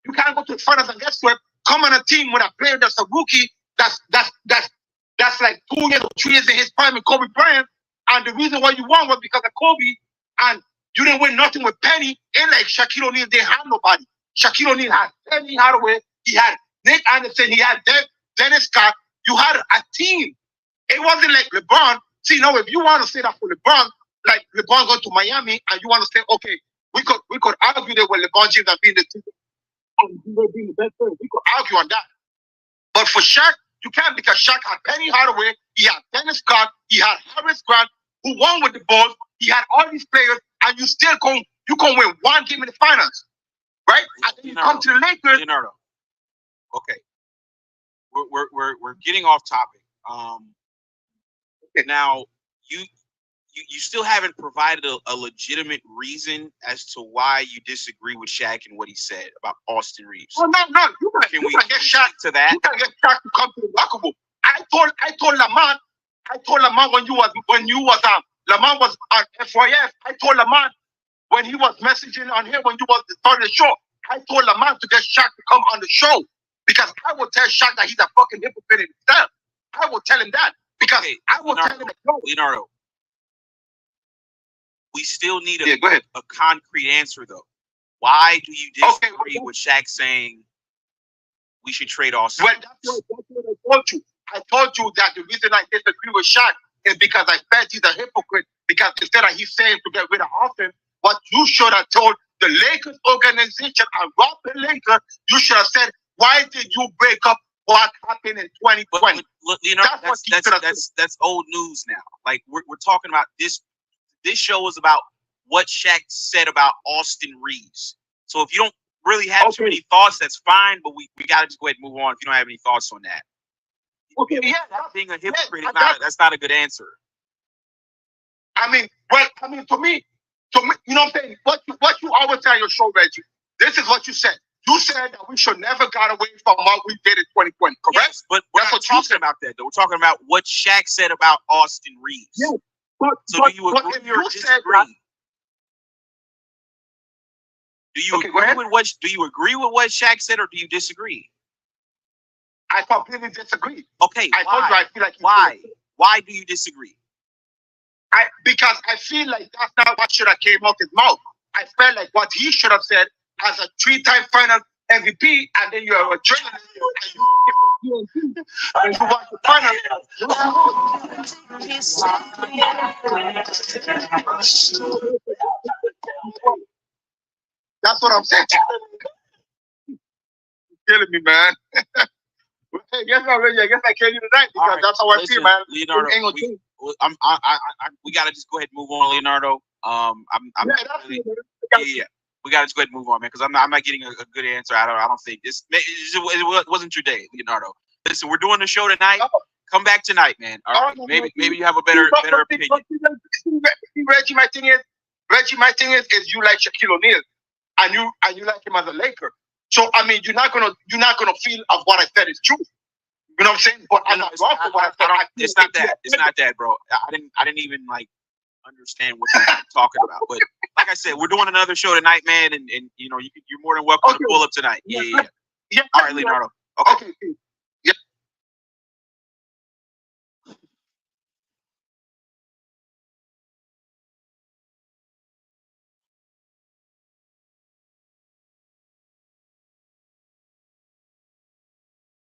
You can't go to the finals and get swept. Come on a team with a player that's a rookie, that's like 2 years or 3 years in his prime with Kobe Bryant, and the reason why you won was because of Kobe, and you didn't win nothing with Penny. And like Shaquille O'Neal didn't have nobody. Shaquille O'Neal had Penny Hardaway, he had Nick Anderson, he had Dennis Scott. You had a team. It wasn't like LeBron. See, now if you want to say that for LeBron, like LeBron going to Miami, and you want to say, okay, we could argue that with LeBron James and being the team. Being the best player. We could argue on that. But for Shaq, you can't because Shaq had Penny Hardaway, he had Dennis Scott, he had Harris Grant, who won with the Bulls, he had all these players, and you still can win 1 game in the finals. Right? And then you come to the Lakers. Leonardo. Okay. We're getting off topic. Now you still haven't provided a legitimate reason as to why you disagree with Shaq and what he said about Austin Reaves. Oh no! You can get Shaq to that. You can get Shaq to come to the locker room. I told Lamont when Lamont was on FYF. I told Lamont when he was messaging on here when you was starting the show. I told Lamont to get Shaq to come on the show because I will tell Shaq that he's a fucking hypocrite himself. I will tell him that because I will tell him that. Leonardo. We still need a concrete answer, though. Why do you disagree with Shaq saying we should trade Austin? Well, that's what I told you. I told you that the reason I disagree with Shaq is because I felt he's a hypocrite. Because instead of he's saying to get rid of Austin, what you should have told the Lakers organization and Rob Pelinka, you should have said, why did you break up what happened in 2020? But that's old news now. Like we're talking about this. This show is about what Shaq said about Austin Reaves. So if you don't really have too many thoughts, that's fine. But we gotta just go ahead and move on. If you don't have any thoughts on that, Okay, yeah, being a hypocrite is that's not a good answer. I mean, to me, you know what I'm saying? What you always say on your show, Reggie, this is what you said. You said that we should never got away from what we did in 2020, correct? Yes, but we're not talking about that, though. We're talking about what Shaq said about Austin Reaves. Yeah, so do you agree or disagree? Do you agree with what Shaq said, or do you disagree? I completely disagree. Okay, I told you I feel like why do you disagree? Because I feel like that's not what should have came out his mouth. I felt like what he should have said as a 3-time final MVP, and then you're a journalist and you want the final. That's what I'm saying. You're killing me, man. Hey, guess what, Reggie? I guess I killed you tonight because that's how I feel, man. Leonardo, we gotta just go ahead and move on, Leonardo. We gotta just go ahead and move on, man, because I'm not getting a good answer. I don't think it wasn't your day, Leonardo. Listen, we're doing the show tonight. Come back tonight, man. All right, maybe you have a better opinion. Reggie, my thing is you like Shaquille O'Neal, and you like him as a Laker. So I mean, you're not gonna feel of what I said is true. You know what I'm saying? But I'm not wrong for what I said. It's not that. It's not that, bro. I didn't even like understand what you're talking about. But like I said, we're doing another show tonight, man, and you know you're more than welcome to pull up tonight. Yeah. All right, Leonardo. Okay. Yeah.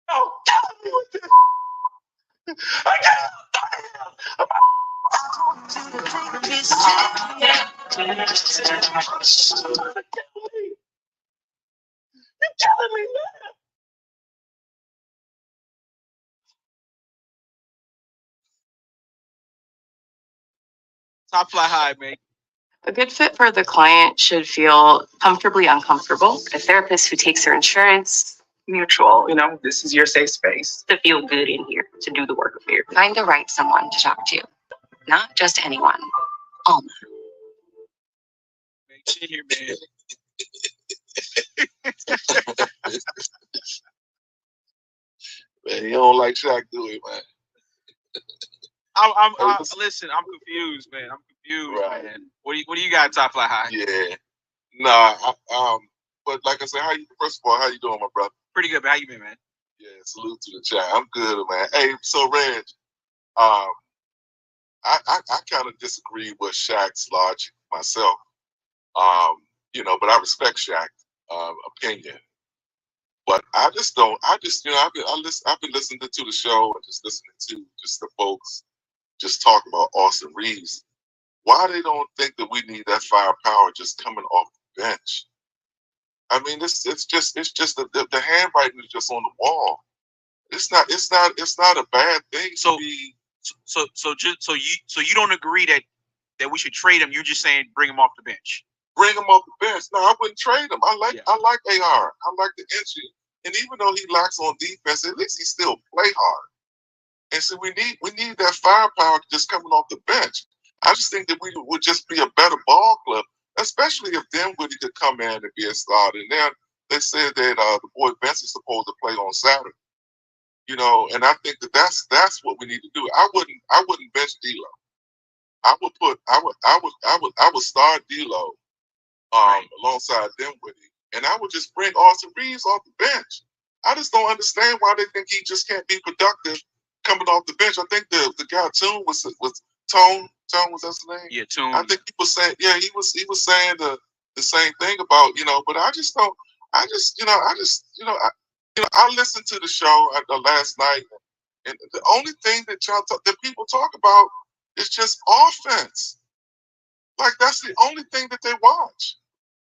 Oh, tell me what this. I got You're telling me that. Top fly high, man. A good fit for the client should feel comfortably uncomfortable. A therapist who takes their insurance. Mutual, this is your safe space. To feel good in here, to do the work here. Find the right someone to talk to. Not just anyone. Alma. Sit here, man. Man, you don't like Shaq, do it, man. Listen, I'm confused, man. Man. What do you got, top fly high? Yeah. Nah, but like I said, first of all, how you doing, my brother? Pretty good, man. How you been, man? Yeah, salute to the chat. I'm good, man. Hey, so Reg, I kind of disagree with Shaq's logic myself. But I respect Shaq's opinion. But I've been listening to the show and just listening to just the folks just talk about Austin Reaves. Why they don't think that we need that firepower just coming off the bench? I mean, it's just the handwriting is just on the wall. It's not a bad thing. So you don't agree that we should trade him? You're just saying bring him off the bench. Bring him off the bench. No, I wouldn't trade him. I like AR. I like the entry. And even though he lacks on defense, at least he still play hard. And so we need that firepower just coming off the bench. I just think that we would just be a better ball club, especially if Dinwiddie could come in and be a starter. And then they said that the boy Vince is supposed to play on Saturday. And I think that's what we need to do. I wouldn't bench D'Lo. I would start D'Lo alongside Dinwiddie, and I would just bring Austin Reaves off the bench. I just don't understand why they think he just can't be productive coming off the bench. I think the guy Tone was Tone was that his name? Yeah, Tone. I think he was saying he was saying the same thing about but I just don't. I listened to the show last night, and the only thing that people talk about is just offense. Like that's the only thing that they watch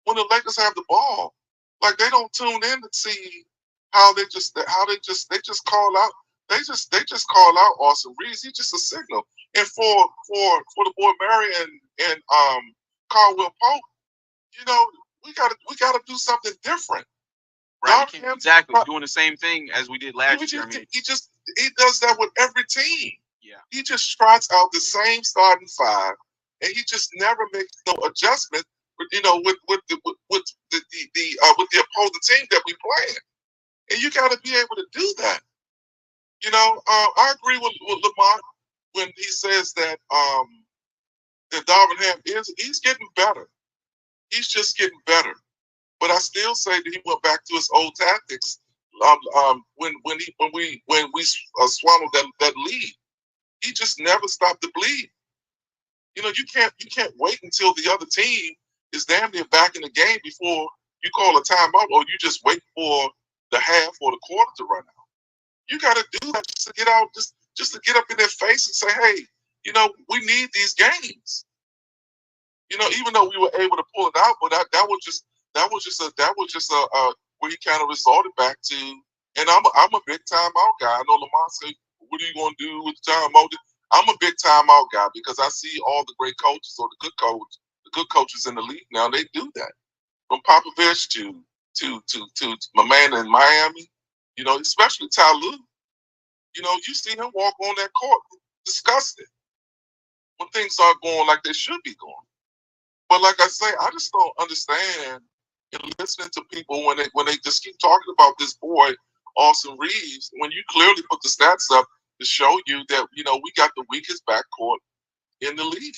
when the Lakers have the ball. Like they don't tune in to see how they just call out. They just call out Austin Reaves. He's just a signal. And for the boy Murray and Caldwell Pope, we gotta do something different. Right, exactly. Doing the same thing as we did last year. He does that with every team. Yeah. He just trots out the same starting five, and he just never makes no adjustment. With the opposing team that we playing, and you got to be able to do that. I agree with Lamont when he says that that Darvin Ham he's getting better. He's just getting better. But I still say that he went back to his old tactics when we swallowed that lead. He just never stopped the bleed. You can't wait until the other team is damn near back in the game before you call a timeout, or you just wait for the half or the quarter to run out. You got to do that just to get out, just to get up in their face and say, hey, we need these games. Even though we were able to pull it out, but that was just where he kind of resorted back to. And I'm a big timeout guy. I know Lamont said, "What are you going to do with the timeout?" I'm a big timeout guy because I see all the great coaches or the good coaches in the league now. They do that, from Popovich to my man in Miami. Especially Ty Lue. You see him walk on that court disgusted when things aren't going like they should be going. But like I say, I just don't understand and listening to people when they just keep talking about this boy, Austin Reaves, when you clearly put the stats up to show you that, we got the weakest backcourt in the league.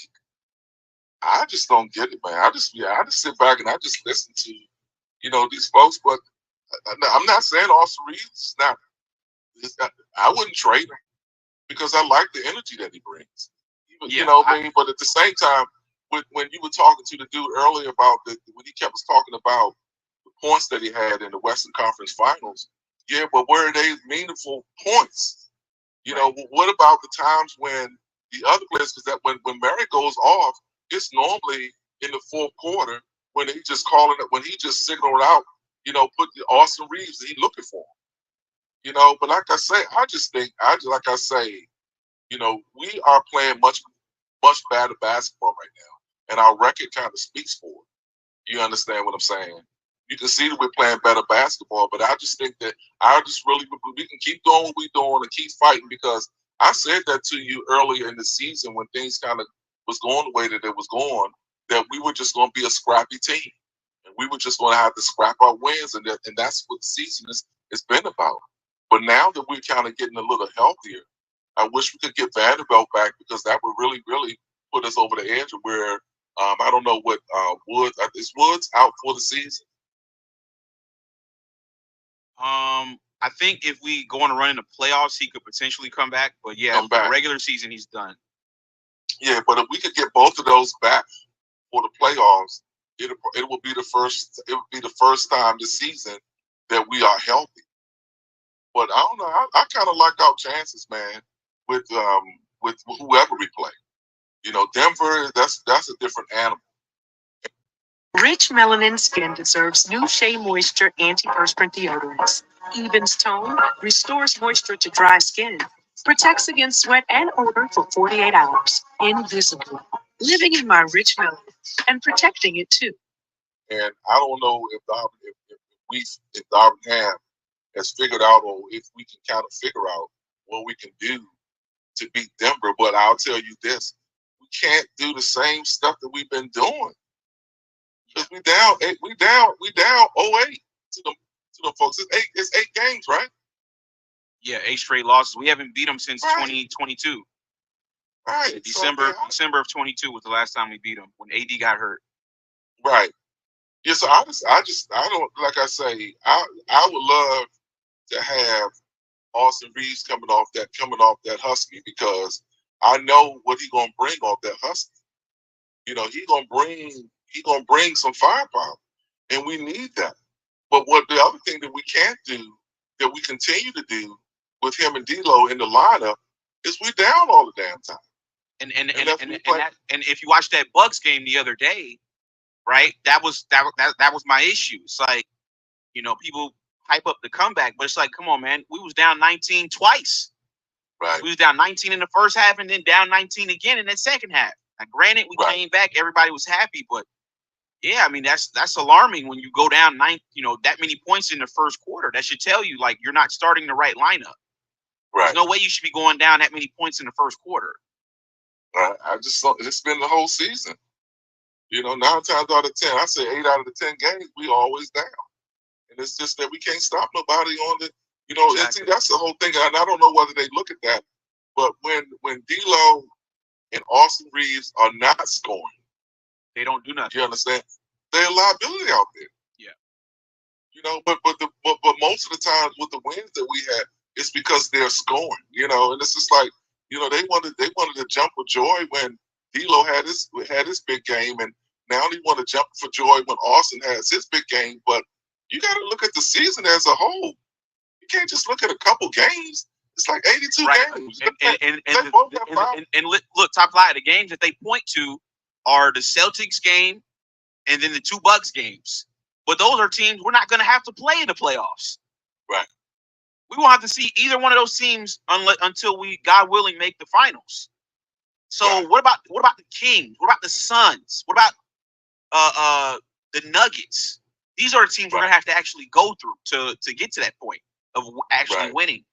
I just don't get it, man. I just sit back and I just listen to, these folks. But I'm not saying Austin Reaves is not. I wouldn't trade him because I like the energy that he brings. But at the same time, when you were talking to the dude earlier about when he kept us talking about the points that he had in the Western Conference Finals, yeah, but where are they meaningful points? What about the times when the other players, because that when Murray goes off, it's normally in the fourth quarter when he just when he just signaled out, put the Austin Reaves that he's looking for. But like I say, I just think, we are playing much better basketball right now. And our record kind of speaks for it. You understand what I'm saying? You can see that we're playing better basketball, but I just think that we can keep doing what we're doing and keep fighting, because I said that to you earlier in the season when things kind of was going the way that it was going, that we were just going to be a scrappy team. And we were just going to have to scrap our wins, and that's what the season has been about. But now that we're kind of getting a little healthier, I wish we could get Vanderbilt back, because that would really, really put us over the edge of where I don't know what Woods is out for the season. I think if we go on a run in the playoffs, he could potentially come back. But yeah, the regular season, he's done. Yeah, but if we could get both of those back for the playoffs, it will be the first. It would be the first time this season that we are healthy. But I don't know. I kind of like our chances, man, with whoever we play. Denver, that's a different animal. Rich melanin skin deserves new Shea Moisture antiperspirant deodorants. Evens tone, restores moisture to dry skin, protects against sweat and odor for 48 hours, invisibly. Living in my rich melanin and protecting it too. And I don't know if Darvin Ham has figured out, or if we can kind of figure out what we can do to beat Denver. But I'll tell you this: we can't do the same stuff that we've been doing. Because we down 0-8 to them folks. It's eight games, right? Yeah, 8 straight losses. We haven't beat them since 2022. Right. December of 22 was the last time we beat them, when AD got hurt. Right. Yeah. So I don't, like I say, I would love to have Austin Reaves coming off that Husky, because I know what he's gonna bring off that Husky. He's gonna bring some firepower, and we need that. But what the other thing that we can't do, that we continue to do with him and D'Lo in the lineup, is we're down all the damn time. And if you watch that Bucks game the other day, right? That was my issue. It's like, people hype up the comeback, but it's like, come on, man, we was down 19 twice. Right. We was down 19 in the first half, and then down 19 again in the second half. Now, granted, we came back, everybody was happy, but Yeah, I mean that's alarming when you go down that many points in the first quarter. That should tell you like you're not starting the right lineup. Right. There's no way you should be going down that many points in the first quarter. I just saw it's been the whole season. 9 times out of 10, I say 8 out of the 10 games we always down, and it's just that we can't stop nobody on the. Exactly. See, that's the whole thing, and I don't know whether they look at that, but when D'Lo and Austin Reaves are not scoring, they don't do nothing. You understand? They're a liability out there. Yeah. But most of the times with the wins that we had, it's because they're scoring. And it's just like they wanted to jump for joy when D'Lo had his big game, and now they want to jump for joy when Austin has his big game. But you got to look at the season as a whole. You can't just look at a couple games. It's like 82 games. And look, top 5 the games that they point to are the Celtics game and then the 2 Bucks games. But those are teams we're not going to have to play in the playoffs. Right. We won't have to see either one of those teams until we, God willing, make the finals. So what about the Kings? What about the Suns? What about the Nuggets? These are the teams we're going to have to actually go through to get to that point of actually winning.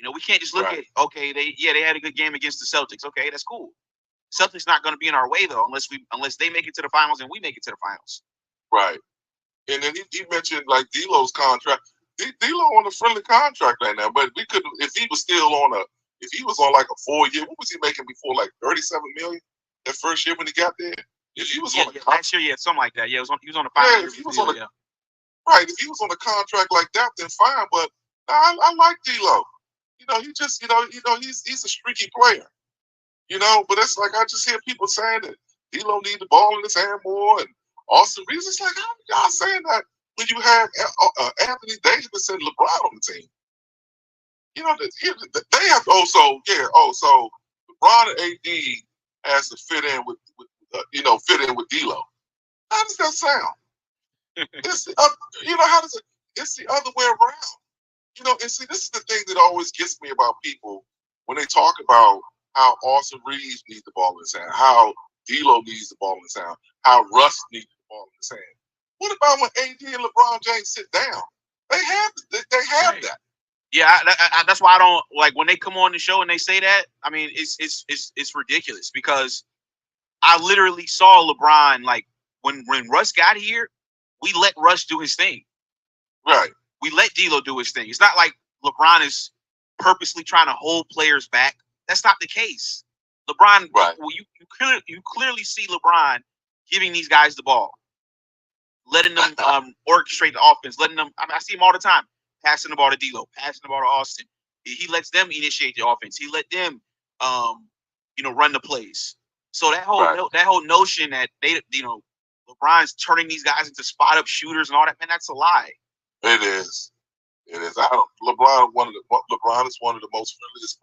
We can't just look at okay, they had a good game against the Celtics. Okay, that's cool. Celtics not going to be in our way though, unless they make it to the finals and we make it to the finals. Right. And then he mentioned like D'Lo's contract. D'Lo on a friendly contract right now, but we could if he was on like a 4-year. What was he making before? Like $37 million that first year when he got there. If he was on last year, something like that. Yeah, he was on a 5-year if he was on If he was on a contract like that, then fine. But I like D'Lo. He's a streaky player. But it's like I just hear people saying that D'Lo need the ball in his hand more, and Austin Reaves. It's like, how are y'all saying that when you have Anthony Davis and LeBron on the team? They have to also, so LeBron and AD has to fit in with D'Lo. How does that sound? It's how does it? It's the other way around. And see, this is the thing that always gets me about people when they talk about how Austin Reaves needs the ball in his hand, how D'Lo needs the ball in his hand, how Russ needs the ball in his hand. What about when AD and LeBron James sit down? They have that. Yeah, that's why I don't like when they come on the show and they say that. I mean, it's ridiculous because I literally saw LeBron like when Russ got here, we let Russ do his thing. Right. We let D'Lo do his thing. It's not like LeBron is purposely trying to hold players back. That's not the case. LeBron, well, you clearly see LeBron giving these guys the ball, letting them orchestrate the offense, letting them. I see him all the time, passing the ball to D'Lo, passing the ball to Austin. He lets them initiate the offense. He let them, run the plays. So that whole notion that LeBron's turning these guys into spot up shooters and all that, man, that's a lie. It is. LeBron is one of the most friendliest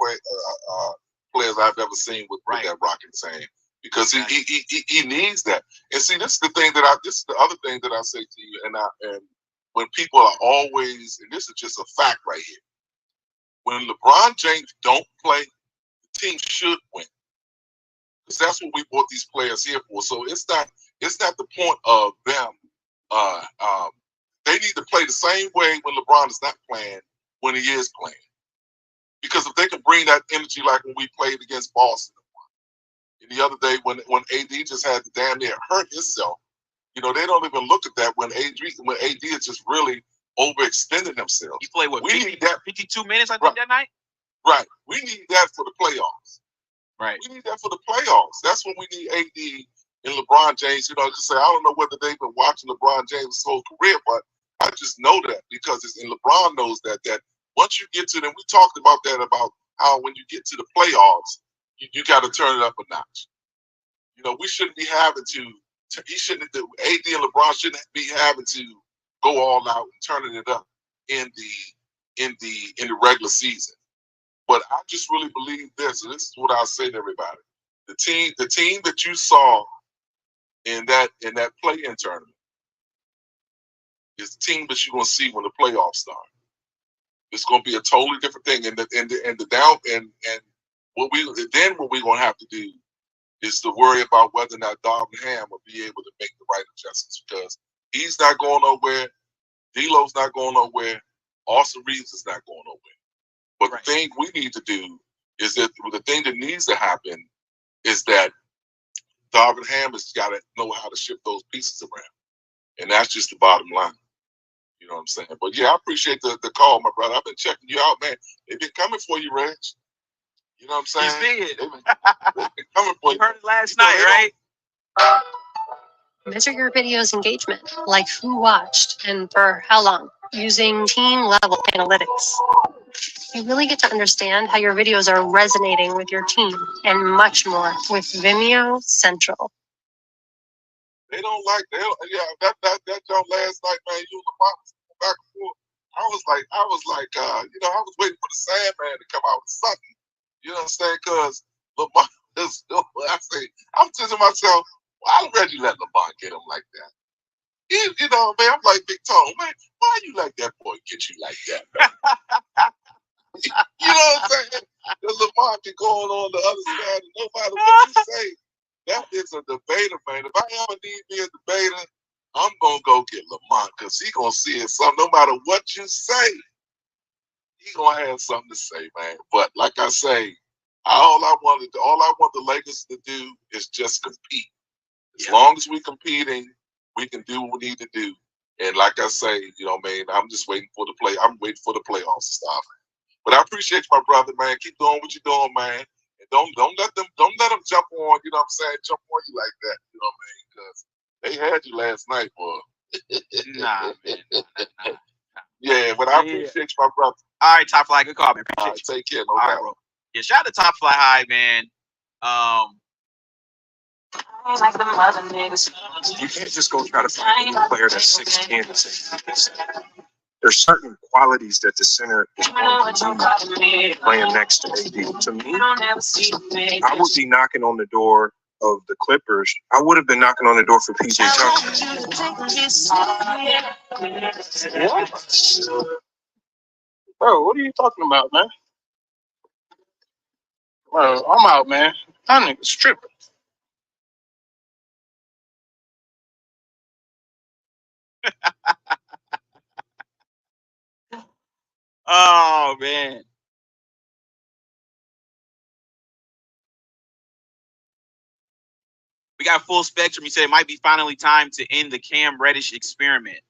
players I've ever seen with that Rockets hand because he needs that. And see, this is the other thing that I say to you, and when people are always, and this is just a fact right here, when LeBron James don't play, the team should win because that's what we brought these players here for. So it's not the point of them. They need to play the same way when LeBron is not playing, when he is playing. Because if they can bring that energy like when we played against Boston, and the other day when AD just had to damn near hurt himself, they don't even look at that when AD is just really overextending himself. He played we need that 52 minutes, I think, that night? Right. We need that for the playoffs. Right. We need that for the playoffs. That's when we need AD and LeBron James. Just say I don't know whether they've been watching LeBron James' whole career, but I just know that because LeBron knows that once you get to them, we talked about that, about how when you get to the playoffs, you got to turn it up a notch. We shouldn't be having to. AD and LeBron shouldn't be having to go all out and turning it up in the regular season. But I just really believe this, and this is what I say to everybody: the team that you saw in that play-in tournament is the team that you're going to see when the playoffs start. It's going to be a totally different thing, and what we're going to have to do is to worry about whether or not Darvin Ham will be able to make the right adjustments because he's not going nowhere. D'Lo's not going nowhere. Austin Reaves is not going nowhere. But the thing we need to do is that the thing that needs to happen is that Darvin Ham has got to know how to shift those pieces around. And that's just the bottom line. You know what I'm saying? But yeah, I appreciate the call, my brother. I've been checking you out, man. They've been coming for you, Reg. You know what I'm saying? He's big. They've been coming for you. You heard it last night, right? Measure your video's engagement, like who watched and for how long, using team-level analytics. You really get to understand how your videos are resonating with your team and much more with Vimeo Central. They don't like that. That jump last night, man. You and Lamont was back and forth. I was like, I was waiting for the Sandman to come out with something. You know what I'm saying? Because Lamont is, I'm thinking to myself, why did Reggie let Lamont get him like that? You know, man, I'm like Big Tone, man. Why you let that boy get you like that, man? You know what I'm saying? The Lamont be going on the other side, and no matter what you say, that is a debater, man. If I ever need me a debater, I'm gonna go get Lamont because he gonna see it. So no matter what you say, he gonna have something to say, man. But like I say, all I want the Lakers to do is just compete. As long as we competing, we can do what we need to do. And like I say, you know, man, I'm just waiting for the playoffs to start. But I appreciate you, my brother, man. Keep doing what you're doing, man. And don't let them jump on, you know what I'm saying, jump on you like that, you know what I mean? Because they had you last night, boy. Nah, man. Nah. Yeah, but I appreciate you, my brother. All right, Top Fly, good call, man. All Appreciate right, you. take care, All right, bro. Yeah, shout out to Top Fly High, man. You can't just go try to find a player that's 6'10" and say, there's certain qualities that the center is going to need playing next to AD. To me, I would be knocking on the door of the Clippers. I would have been knocking on the door for PJ Tucker. What? Bro, what are you talking about, man? Bro, I'm out, man. That nigga's tripping. Oh, man. We got Full Spectrum. He said it might be finally time to end the Cam Reddish experiment.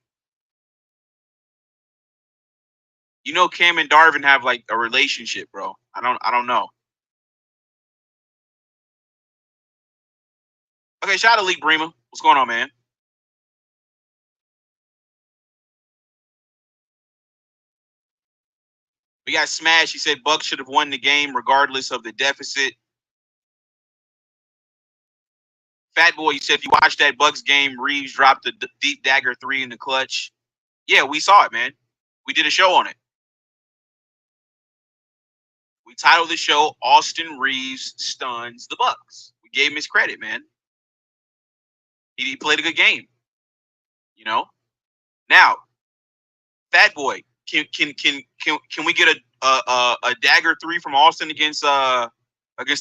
You know, Cam and Darvin have like a relationship, bro. I don't know. Okay, shout out to League Bremer. What's going on, man? We got Smash. He said Bucks should have won the game regardless of the deficit. Fat Boy, you said if you watch that Bucks game, Reaves dropped the deep dagger 3 in the clutch. Yeah, we saw it, man. We did a show on it. We titled the show Austin Reaves Stuns the Bucks. We gave him his credit, man. He played a good game. You know? Now, Fat Boy, can we get a dagger 3 from Austin against the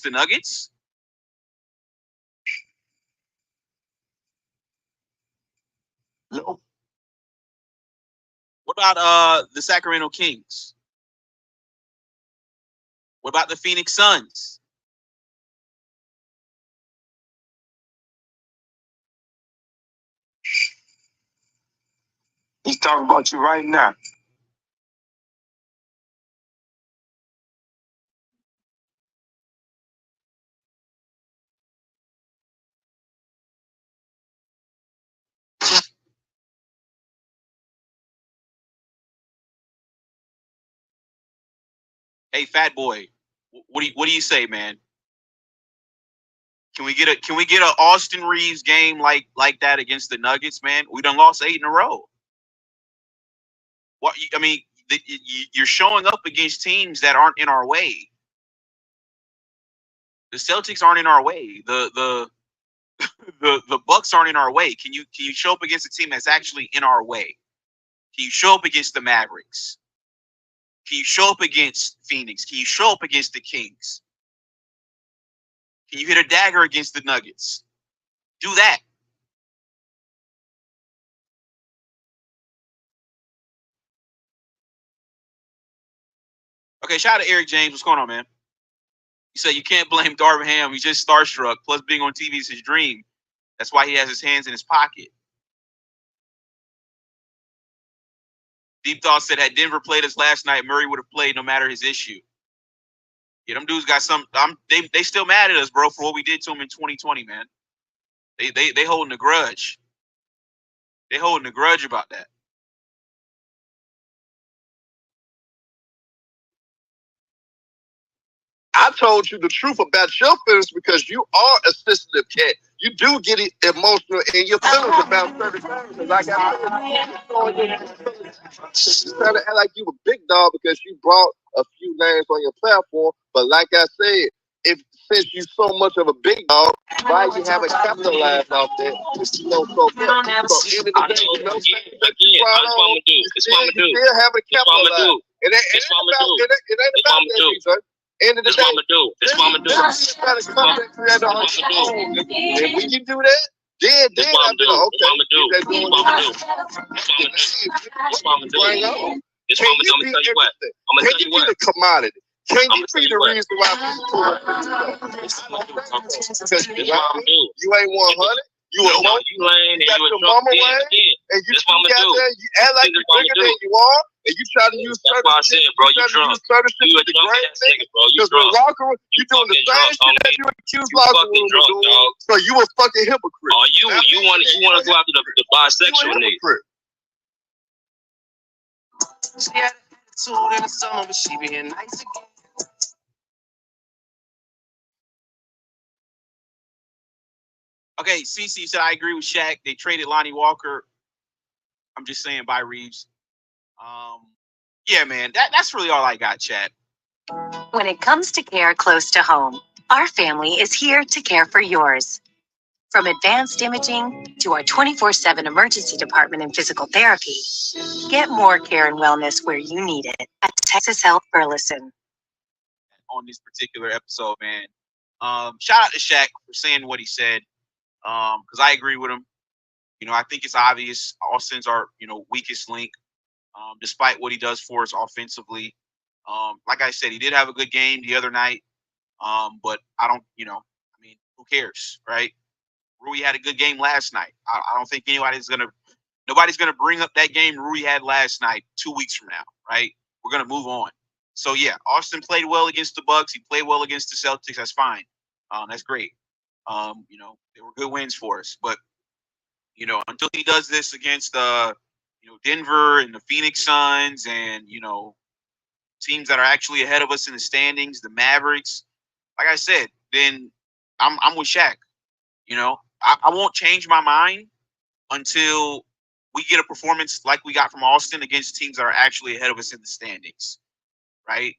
Nuggets? No. What about the Sacramento Kings? What about the Phoenix Suns? He's talking about you right now. Hey, Fat Boy, what do you say, man? Can we get a Austin Reaves game like that against the Nuggets, man? We done lost 8 in a row. What I mean, you're showing up against teams that aren't in our way. The Celtics aren't in our way. The Bucks aren't in our way. Can you show up against a team that's actually in our way? Can you show up against the Mavericks? Can you show up against Phoenix? Can you show up against the Kings? Can you hit a dagger against the Nuggets? Do that. Okay, shout out to Eric James. What's going on, man? You said you can't blame Darvin Ham. He's just starstruck. Plus, being on TV is his dream. That's why he has his hands in his pocket. Deep Thought said, had Denver played us last night, Murray would have played no matter his issue. Yeah, them dudes got some. They still mad at us, bro, for what we did to them in 2020, man. They holding a grudge. They holding a grudge about that. I told you the truth about your feelings because you are a sensitive cat. You do get emotional in your feelings about certain things. Like I said, you trying to act like you a big dog because you brought a few names on your platform. But like I said, since you so much of a big dog, why you haven't capitalized off that? You know, so end of the day, you know, you still haven't capitalized. It ain't about that, son. End of the day, this what I'm gonna do. If we can do that, then I'm doing okay. This what I'm gonna do. This what I'm gonna do. This what I'm gonna tell you what. I'm gonna tell you what. The commodity. Can you be the reason why people pull up because you ain't 100. You a monkey. You got your mama way, and you got there. You act like you're bigger than you are, and you try to use certain shit. You to degrade niggas. Because the locker room, you doing the same shit that you accuse locker room of doing. So you a fucking hypocrite. Oh, you want to go after the bisexual nigga. She had an attitude in the summer, but she being nice again. Okay, CC said I agree with Shaq. They traded Lonnie Walker. I'm just saying, bye Reaves. Yeah, man, that's really all I got, Chad. When it comes to care close to home, our family is here to care for yours. From advanced imaging to our 24/7 emergency department and physical therapy, get more care and wellness where you need it at Texas Health Burleson. On this particular episode, man. Shout out to Shaq for saying what he said. Because I agree with him. You know, I think it's obvious Austin's our, weakest link, despite what he does for us offensively. Like I said, he did have a good game the other night, but I don't, who cares, right? Rui had a good game last night. I don't think nobody's gonna bring up that game Rui had last night 2 weeks from now, right? We're gonna move on. So yeah, Austin played well against the Bucks. He played well against the Celtics. That's fine. That's great. They were good wins for us. But, until he does this against, Denver and the Phoenix Suns and, teams that are actually ahead of us in the standings, the Mavericks, like I said, then I'm with Shaq. I won't change my mind until we get a performance like we got from Austin against teams that are actually ahead of us in the standings, right?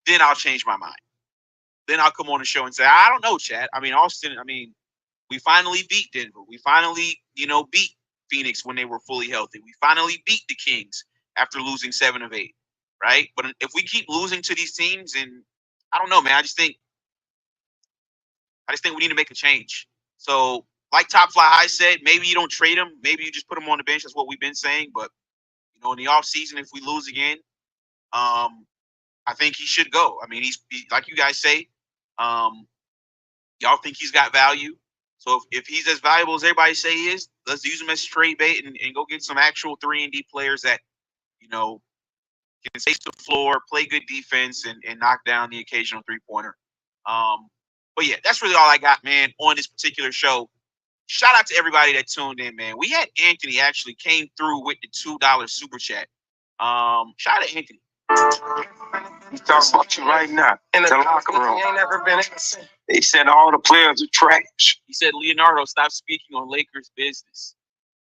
Then I'll change my mind. Then I'll come on the show and say, I don't know, Chad. Austin, we finally beat Denver. We finally, beat Phoenix when they were fully healthy. We finally beat the Kings after losing 7 of 8, right? But if we keep losing to these teams, and I don't know, man, I just think we need to make a change. So, like Top Fly High said, maybe you don't trade him. Maybe you just put him on the bench. That's what we've been saying. But, in the offseason, if we lose again, I think he should go. He's like you guys say, y'all think he's got value. So if he's as valuable as everybody say he is, let's use him as trade bait and go get some actual 3-and-D players that, can space the floor, play good defense, and knock down the occasional three-pointer. But yeah, that's really all I got, man, on this particular show. Shout out to everybody that tuned in, man. We had Anthony actually came through with the $2 super chat. Shout out to Anthony. He's talking about you right now in the locker room. He ain't never been. He said all the players are trash. He said, Leonardo, stop speaking on Lakers business.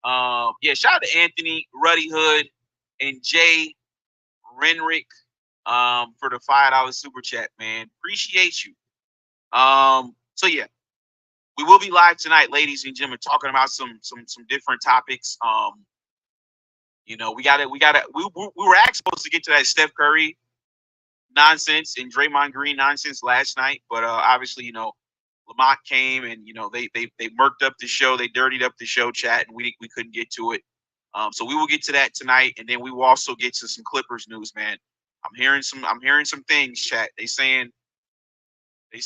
Yeah, shout out to Anthony, Ruddy Hood, and Jay Renrick for the $5 super chat, man. Appreciate you. So yeah, we will be live tonight, ladies and gentlemen, talking about some different topics. We were actually supposed to get to that Steph Curry nonsense and Draymond Green nonsense last night, but obviously, Lamont came and they murked up the show, they dirtied up the show chat, and we couldn't get to it. So we will get to that tonight, and then we will also get to some Clippers news, man. I'm hearing some things, chat. They saying they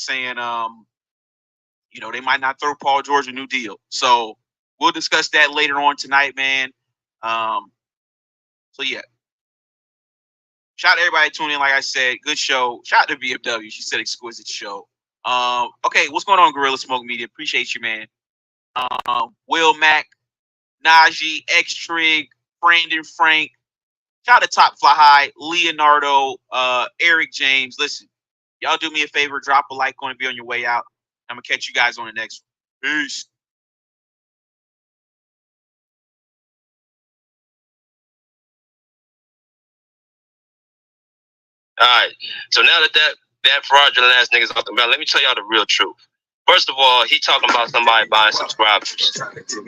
might not throw Paul George a new deal. So we'll discuss that later on tonight, man. So yeah. Shout out to everybody tuning in. Like I said, good show. Shout out to BFW. She said exquisite show. Okay, what's going on, Gorilla Smoke Media? Appreciate you, man. Will Mac, Najee, X Trig, Brandon Frank. Shout out to Top Fly High, Leonardo, Eric James. Listen, y'all do me a favor, drop a like on it, be on your way out. I'm gonna catch you guys on the next one. Peace. All right. So now that fraudulent ass nigga's off the ground, let me tell y'all the real truth. First of all, he talking about somebody buying subscribers.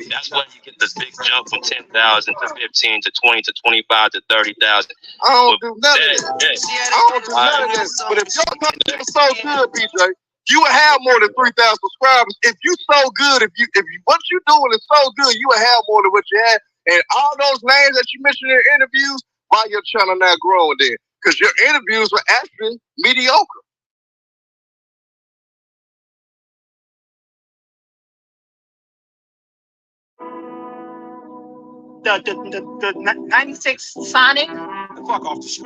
That's why you get this big jump from 10,000 to 15 to 20 to 25 to 30,000. I don't do none of that. I don't do none of that. But if your content was so good, BJ, you would have more than 3,000 subscribers. If you so good, if you what you doing is so good, you would have more than what you had. And all those names that you mentioned in your interviews, why your channel not growing then? Because your interviews were actually mediocre. The 96 Sonic. Fuck off the show.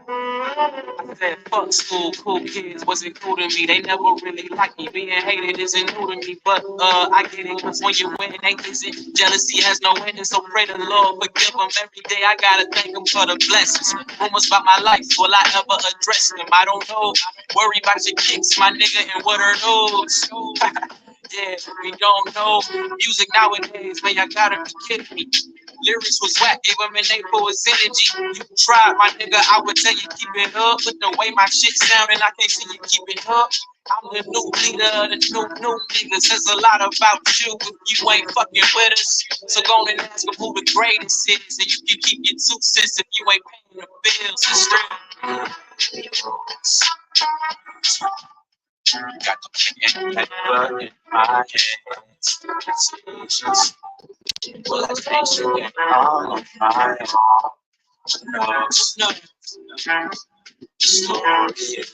I said, fuck school, cool kids wasn't cool to me. They never really liked me. Being hated isn't new to me. But I get it, cause when you win, they isn't. Jealousy has no ending, so pray the Lord forgive them. Every day I gotta thank him for the blessings. Rumors about my life, will I ever address them? I don't know. Worry about your kicks, my nigga, and what are those? Yeah, we don't know. Music nowadays, man, y'all gotta be kidding me. Lyrics was whack, gave him an A for his energy. You tried, my nigga, I would tell you keep it up. But the way my shit sounding, I can't see you keep it up. I'm the new leader of the new niggas. Says a lot about you if you ain't fucking with us. So go on and ask them who the greatest is. And you can keep your 2 cents if you ain't paying the bills. It's real. Got the paper in my hands. Well, I think you in all of my arms. No, story is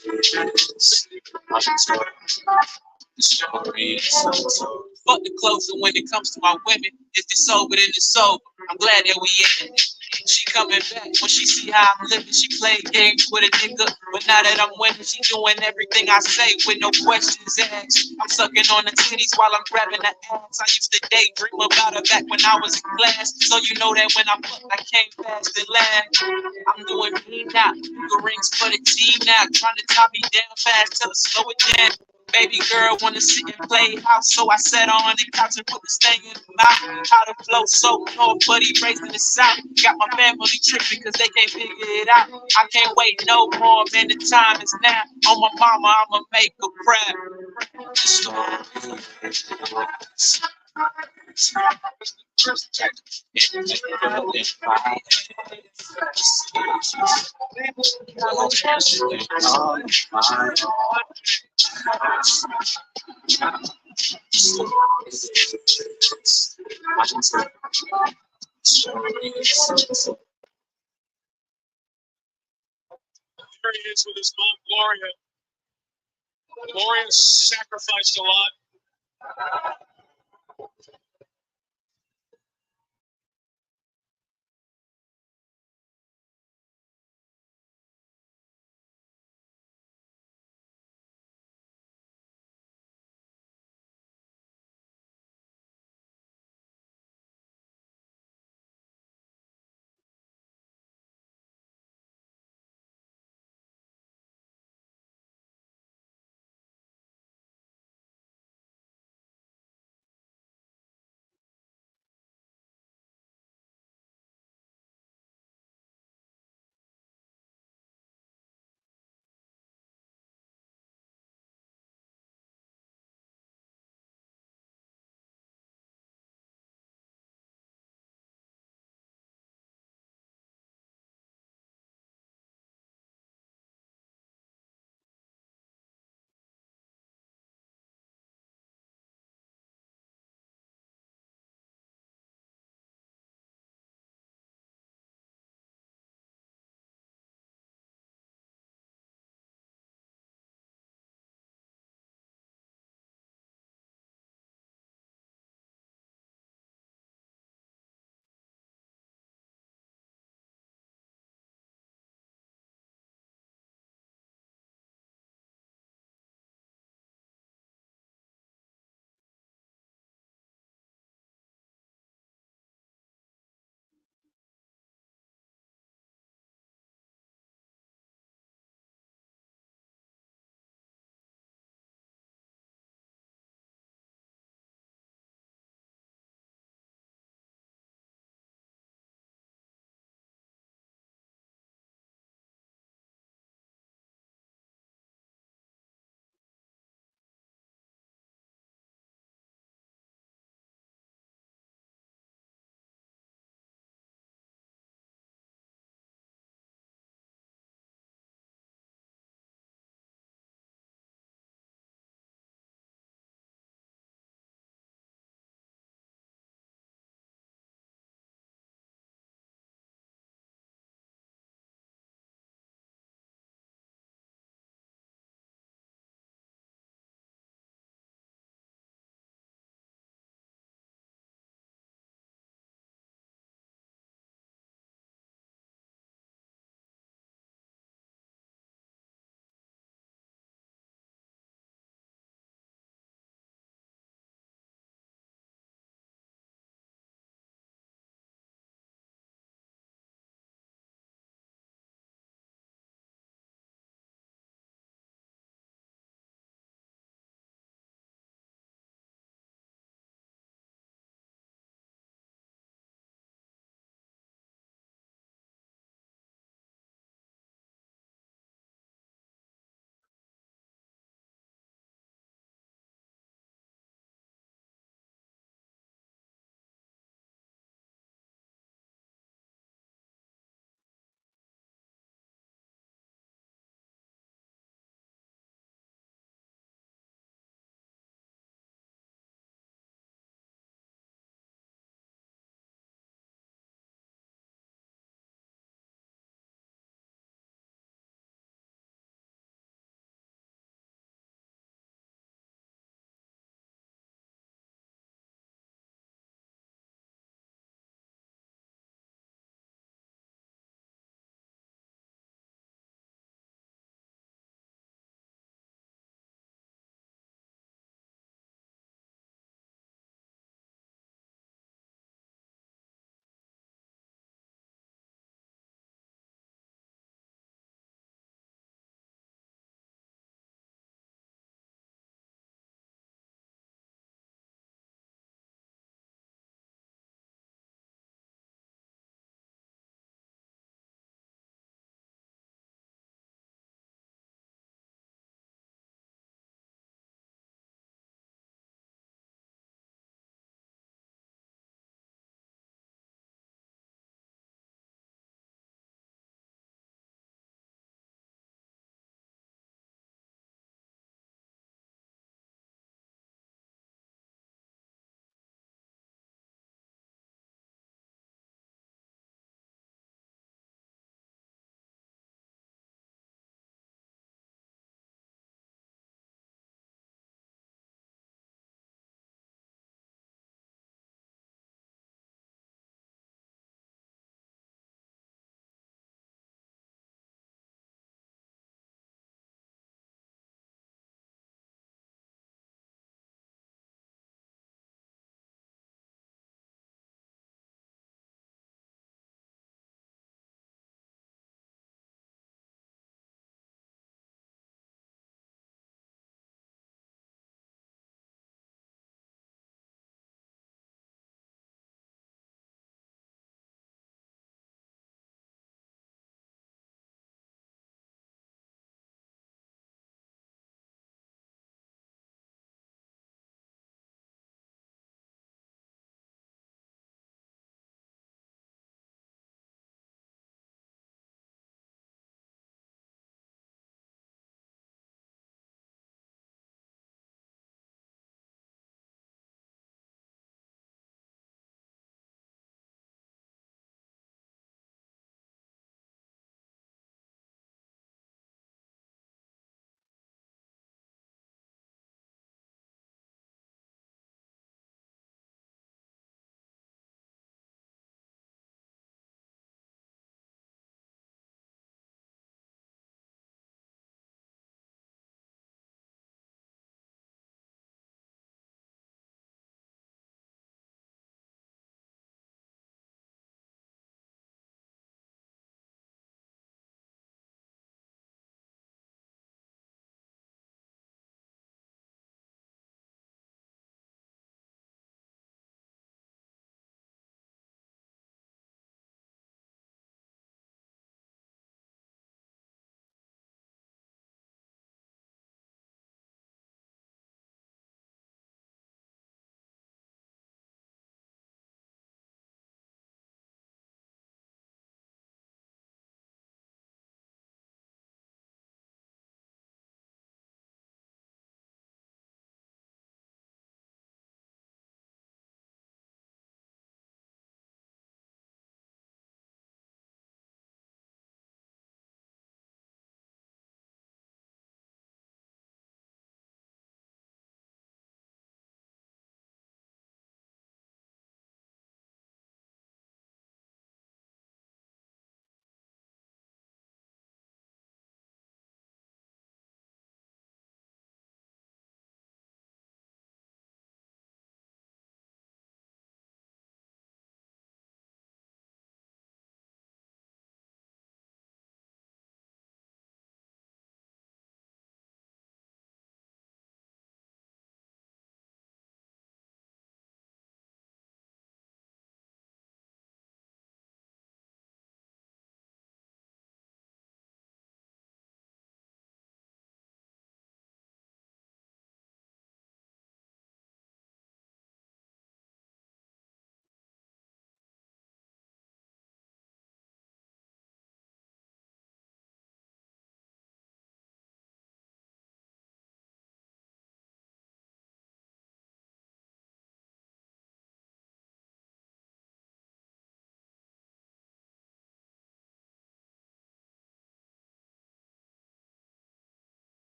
the story is untold. Fuck the closer when it comes to my women. If it's sober, then it's sober. I'm glad that we in it. She coming back when she see how I'm living. She played games with a nigga, but now that I'm winning, she doing everything I say with no questions asked. I'm sucking on the titties while I'm grabbing the ass. I used to daydream about her back when I was in class, so you know that when I fuck, I came fast and laugh. I'm doing me now, the rings for the team now, trying to top me down fast till I slow it down. Baby girl wanna sit and play house, so I sat on the couch and put this thing in the mouth. How to flow so north, but he raised in the south. Got my family tripping cause they can't figure it out. I can't wait no more, man, the time is now. On my mama, I'ma make her proud. The story is with his mom, Gloria. Gloria sacrificed a lot.